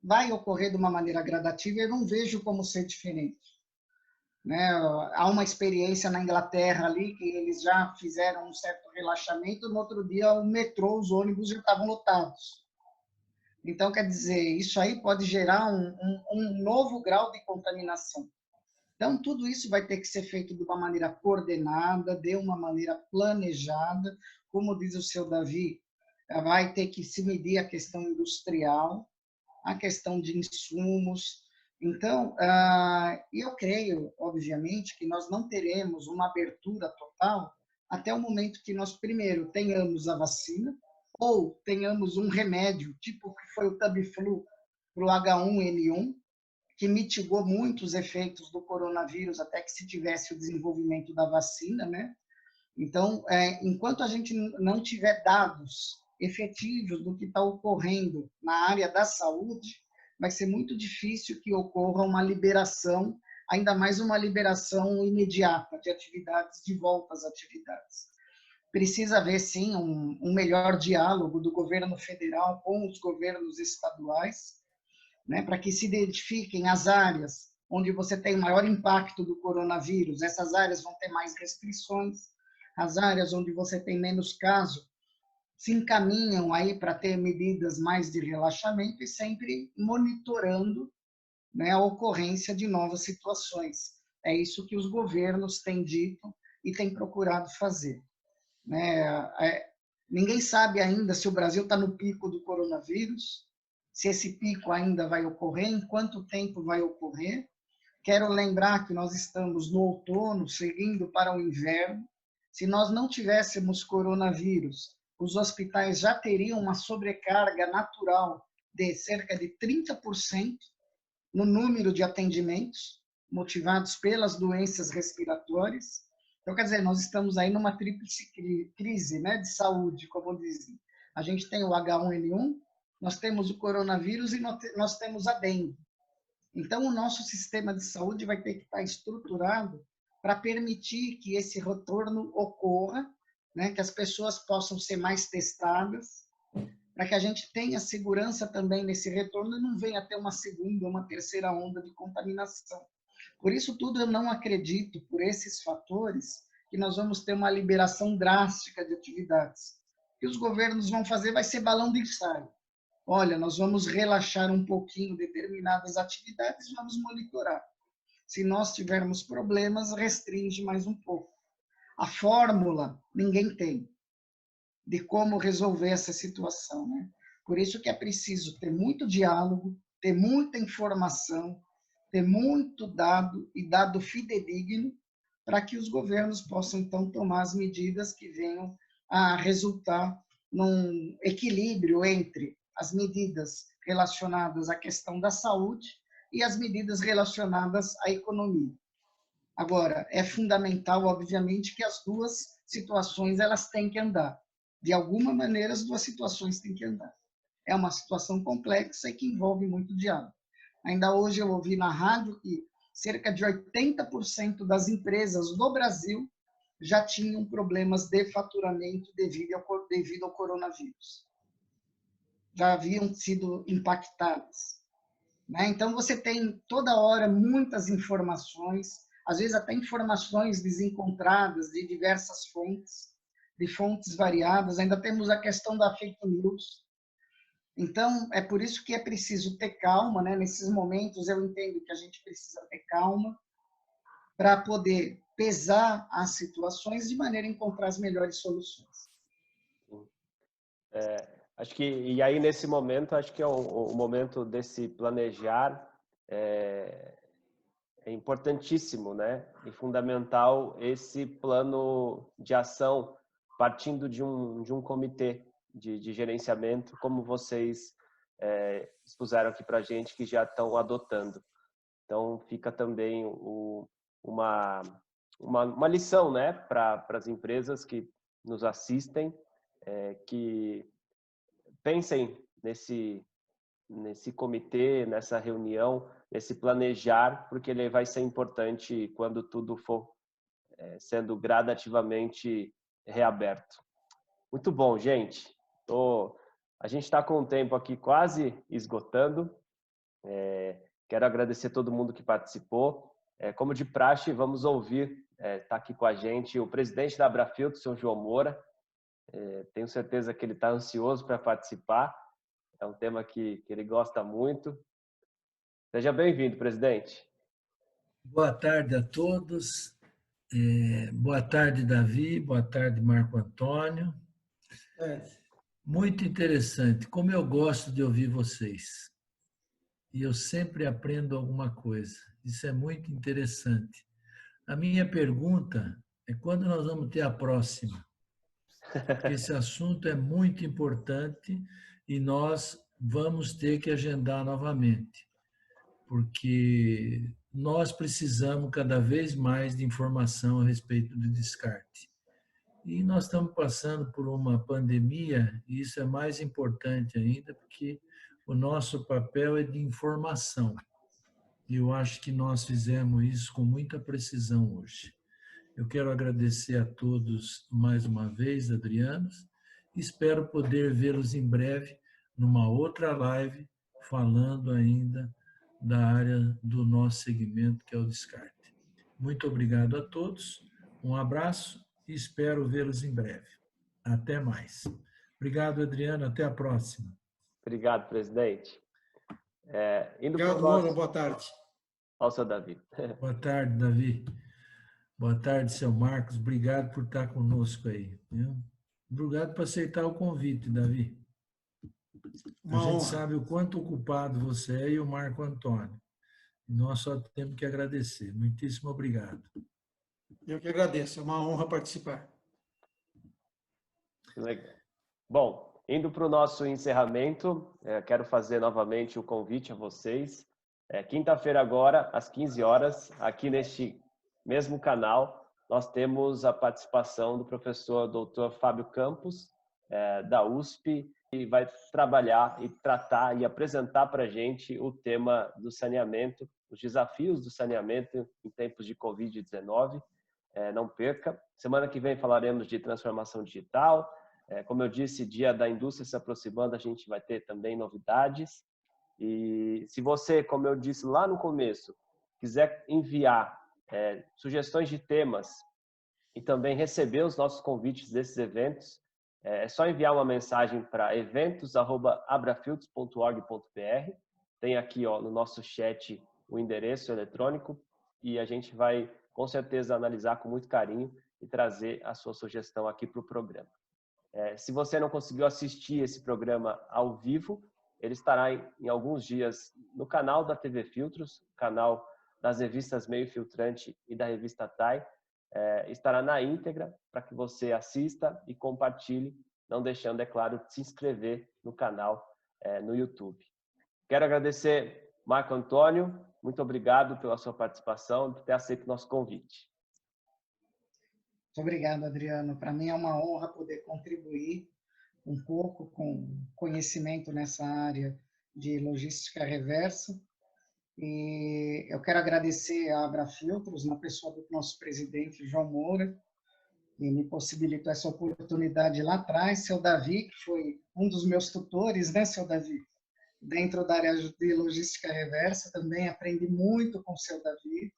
vai ocorrer de uma maneira gradativa e eu não vejo como ser diferente. Né? Há uma experiência na Inglaterra ali que eles já fizeram um certo relaxamento, no outro dia o metrô, os ônibus já estavam lotados. Então, quer dizer, isso aí pode gerar um novo grau de contaminação. Então, tudo isso vai ter que ser feito de uma maneira coordenada, de uma maneira planejada. Como diz o seu Davi, vai ter que se medir a questão industrial, a questão de insumos. Então, eu creio, obviamente, que nós não teremos uma abertura total até o momento que nós, primeiro, tenhamos a vacina ou tenhamos um remédio, tipo que foi o Tamiflu para o H1N1, que mitigou muito os efeitos do coronavírus até que se tivesse o desenvolvimento da vacina, né? Então, enquanto a gente não tiver dados efetivos do que está ocorrendo na área da saúde, vai ser muito difícil que ocorra uma liberação, ainda mais uma liberação imediata de atividades, de volta às atividades. Precisa haver, sim, um melhor diálogo do governo federal com os governos estaduais, né, para que se identifiquem as áreas onde você tem maior impacto do coronavírus. Essas áreas vão ter mais restrições. As áreas onde você tem menos caso se encaminham aí para ter medidas mais de relaxamento e sempre monitorando, né, a ocorrência de novas situações. É isso que os governos têm dito e têm procurado fazer. Ninguém sabe ainda se o Brasil está no pico do coronavírus, se esse pico ainda vai ocorrer, em quanto tempo vai ocorrer. Quero lembrar que nós estamos no outono, seguindo para o inverno. Se nós não tivéssemos coronavírus, os hospitais já teriam uma sobrecarga natural de cerca de 30% no número de atendimentos motivados pelas doenças respiratórias. Então, quer dizer, nós estamos aí numa tríplice crise, né, de saúde, como dizem. A gente tem o H1N1, nós temos o coronavírus e nós temos a dengue. Então, o nosso sistema de saúde vai ter que estar estruturado para permitir que esse retorno ocorra, né, que as pessoas possam ser mais testadas, para que a gente tenha segurança também nesse retorno e não venha ter uma segunda ou uma terceira onda de contaminação. Por isso tudo, eu não acredito, por esses fatores, que nós vamos ter uma liberação drástica de atividades. O que os governos vão fazer vai ser balão de ensaio. Olha, nós vamos relaxar um pouquinho determinadas atividades e vamos monitorar. Se nós tivermos problemas, restringe mais um pouco. A fórmula ninguém tem de como resolver essa situação, né? Por isso que é preciso ter muito diálogo, ter muita informação, ter muito dado e dado fidedigno para que os governos possam, então, tomar as medidas que venham a resultar num equilíbrio entre as medidas relacionadas à questão da saúde e as medidas relacionadas à economia. Agora, é fundamental, obviamente, que as duas situações elas têm que andar. De alguma maneira, as duas situações têm que andar. É uma situação complexa e que envolve muito diálogo. Ainda hoje eu ouvi na rádio que cerca de 80% das empresas do Brasil já tinham problemas de faturamento devido ao coronavírus. Já haviam sido impactadas. Então, você tem toda hora muitas informações, às vezes até informações desencontradas de diversas fontes, de fontes variadas. Ainda temos a questão da fake news. Então, é por isso que é preciso ter calma, né? Nesses momentos, eu entendo que a gente precisa ter calma para poder pesar as situações de maneira a encontrar as melhores soluções. Acho que, e aí nesse momento, acho que é o momento desse planejar é importantíssimo, né? E fundamental esse plano de ação partindo de um comitê de gerenciamento, como vocês expuseram aqui para a gente, que já estão adotando. Então, fica também uma lição, né, para as empresas que nos assistem, que pensem nesse comitê, nessa reunião, nesse planejar, porque ele vai ser importante quando tudo for sendo gradativamente reaberto. Muito bom, gente. A gente está com o tempo aqui quase esgotando. Quero agradecer todo mundo que participou. Como de praxe, vamos ouvir, está aqui com a gente, o presidente da Abrafiltro, o senhor João Moura. Tenho certeza que ele está ansioso para participar. É um tema que ele gosta muito. Seja bem-vindo, presidente. Boa tarde a todos. Boa tarde, Davi. Boa tarde, Marco Antônio. Muito interessante. Como eu gosto de ouvir vocês. E eu sempre aprendo alguma coisa. Isso é muito interessante. A minha pergunta é quando nós vamos ter a próxima? Porque esse assunto é muito importante e nós vamos ter que agendar novamente, porque nós precisamos cada vez mais de informação a respeito do descarte. E nós estamos passando por uma pandemia, e isso é mais importante ainda, porque o nosso papel é de informação. E eu acho que nós fizemos isso com muita precisão hoje. Eu quero agradecer a todos mais uma vez, Adrianos. Espero poder vê-los em breve numa outra live, falando ainda da área do nosso segmento, que é o descarte. Muito obrigado a todos, um abraço e espero vê-los em breve. Até mais. Obrigado, Adriano, até a próxima. Obrigado, presidente. Obrigado, Moura, boa tarde. Ao seu Davi. Boa tarde, Davi. Boa tarde, seu Marcos. Obrigado por estar conosco aí. Viu? Obrigado por aceitar o convite, Davi. A gente sabe o quanto ocupado você é e o Marco Antônio. Nós só temos que agradecer. Muitíssimo obrigado. Eu que agradeço. É uma honra participar. Legal. Bom, Indo para o nosso encerramento, quero fazer novamente o convite a vocês. Quinta-feira agora, às 15 horas, aqui neste mesmo canal, nós temos a participação do professor Dr. Fábio Campos, da USP, e vai trabalhar e tratar e apresentar para a gente o tema do saneamento, os desafios do saneamento em tempos de Covid-19. Não perca. Semana que vem falaremos de transformação digital. Como eu disse, Dia da Indústria se aproximando, a gente vai ter também novidades. E se você, como eu disse lá no começo, quiser enviar sugestões de temas e também receber os nossos convites desses eventos, é só enviar uma mensagem para eventos@abrafiltros.org.br. Tem aqui no nosso chat o endereço eletrônico e a gente vai, com certeza, analisar com muito carinho e trazer a sua sugestão aqui para o programa. Se você não conseguiu assistir esse programa ao vivo, ele estará em alguns dias no canal da TV Filtros, canal das revistas Meio Filtrante e da revista TAI. Estará na íntegra para que você assista e compartilhe, não deixando, é claro, de se inscrever no canal no YouTube. Quero agradecer Marco Antônio, muito obrigado pela sua participação e por ter aceito o nosso convite. Muito obrigado, Adriano. Para mim é uma honra poder contribuir um pouco com conhecimento nessa área de logística reversa. E eu quero agradecer a Abrafiltros, na pessoa do nosso presidente, João Moura, que me possibilitou essa oportunidade lá atrás. Seu Davi, que foi um dos meus tutores, né, seu Davi? Dentro da área de logística reversa, também aprendi muito com o seu Davi,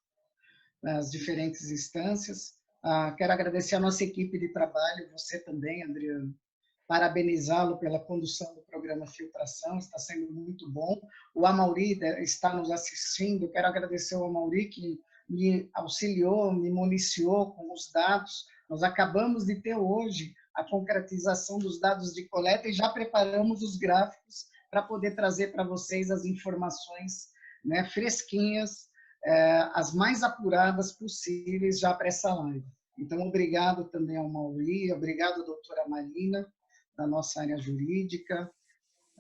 nas diferentes instâncias. Quero agradecer a nossa equipe de trabalho, você também, Adriano, parabenizá-lo pela condução do programa Filtração, está sendo muito bom. O Amauri está nos assistindo, quero agradecer ao Amauri que me auxiliou, me municiou com os dados. Nós acabamos de ter hoje a concretização dos dados de coleta e já preparamos os gráficos para poder trazer para vocês as informações, né, fresquinhas, as mais apuradas possíveis já para essa live. Então, obrigado também ao Amauri, obrigado, doutora Marina, da nossa área jurídica,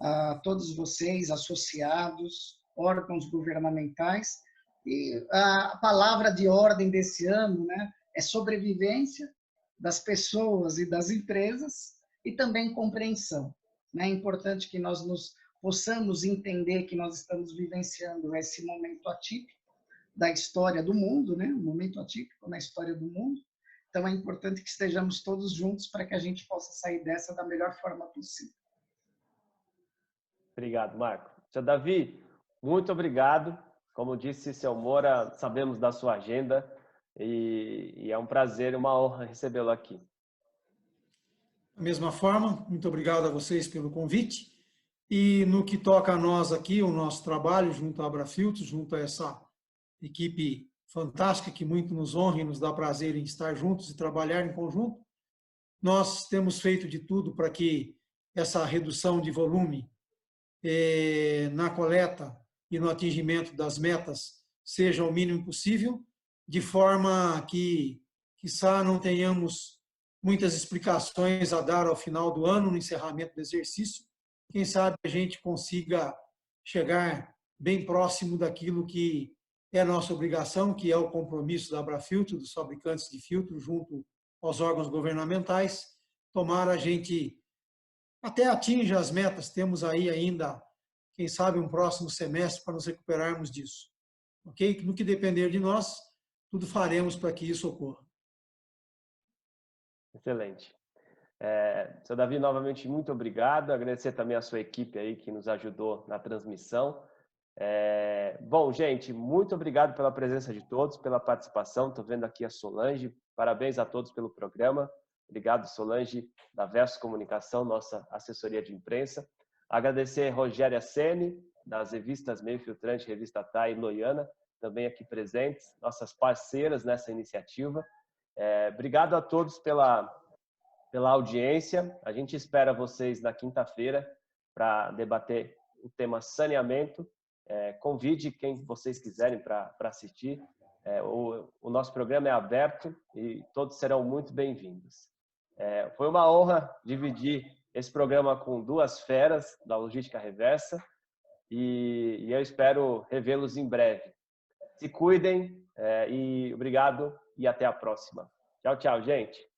a todos vocês, associados, órgãos governamentais. E a palavra de ordem desse ano, né, é sobrevivência das pessoas e das empresas e também compreensão. É importante que nós possamos entender que nós estamos vivenciando esse momento atípico da história do mundo, né, um momento atípico na história do mundo. Então, é importante que estejamos todos juntos para que a gente possa sair dessa da melhor forma possível. Obrigado, Marco. Seu Davi, muito obrigado. Como disse seu Moura, sabemos da sua agenda e é um prazer e uma honra recebê-lo aqui. Da mesma forma, muito obrigado a vocês pelo convite. E no que toca a nós aqui, o nosso trabalho junto à Abrafiltros, junto a essa equipe fantástica que muito nos honra e nos dá prazer em estar juntos e trabalhar em conjunto. Nós temos feito de tudo para que essa redução de volume na coleta e no atingimento das metas seja o mínimo possível, de forma que, quiçá, não tenhamos muitas explicações a dar ao final do ano, no encerramento do exercício. Quem sabe a gente consiga chegar bem próximo daquilo que é nossa obrigação, que é o compromisso da Abrafiltro, dos fabricantes de filtro, junto aos órgãos governamentais. Tomara a gente até atinja as metas, temos aí ainda, quem sabe, um próximo semestre para nos recuperarmos disso. Ok? No que depender de nós, tudo faremos para que isso ocorra. Excelente. Seu Davi, novamente, muito obrigado. Agradecer também a sua equipe aí que nos ajudou na transmissão. Bom, gente, muito obrigado pela presença de todos, pela participação. Estou vendo aqui a Solange. Parabéns a todos pelo programa. Obrigado, Solange, da Verso Comunicação, nossa assessoria de imprensa. Agradecer a Rogéria Sene, das revistas Meio Filtrante, Revista TAI e Loiana, também aqui presentes, nossas parceiras nessa iniciativa. Obrigado a todos pela audiência. A gente espera vocês na quinta-feira para debater o tema saneamento. Convide quem vocês quiserem para assistir. O nosso programa é aberto e todos serão muito bem-vindos. Foi uma honra dividir esse programa com duas feras da logística reversa e eu espero revê-los em breve. Se cuidem e obrigado e até a próxima. Tchau, tchau, gente.